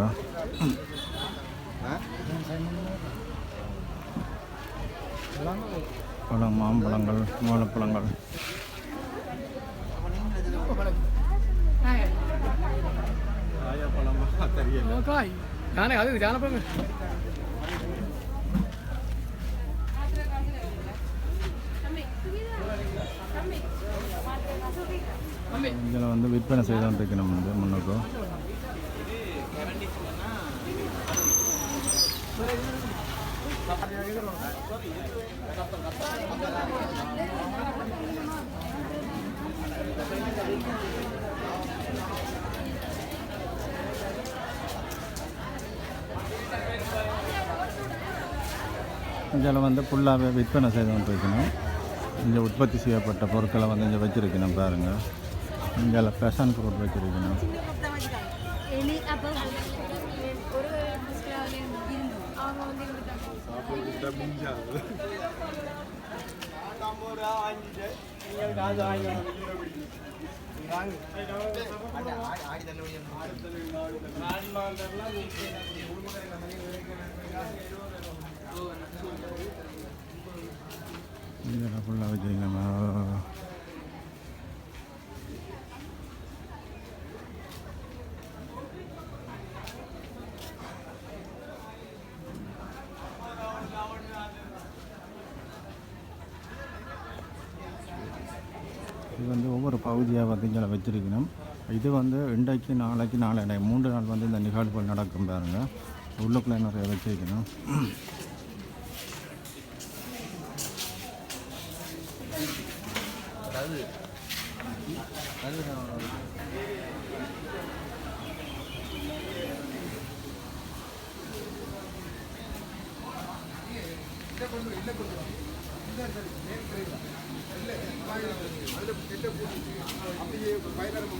பழம், மாம்பழங்கள், வாழைப்பழங்கள். இதில் வந்து விற்பனை செய்தான் இருக்கணும் வந்து முன்னுக்கு. இதில் வந்து ஃபுல்லாகவே விற்பனை செய்தான் இருக்கணும். இங்கே உற்பத்தி செய்யப்பட்ட பொருட்களை வந்து இங்கே வச்சுருக்கணும் பாருங்கள். இங்கே ஃபேஷன் ஃப்ரூட் வச்சுருக்கணும். இதில் ஃபுல்லாக வச்சுருக்கணும். இது வந்து ஒவ்வொரு பகுதியாக வந்து இங்கே வச்சுருக்கணும். இது வந்து இன்றைக்கு நாளைக்கு நாளை 3 நாள் வந்து இந்த நிகழ்வுகள் நடக்கும் பாருங்கள். உள்ளுக்குள்ளே நிறைய வச்சுருக்கணும். அப்படியே பயன்படுத்தி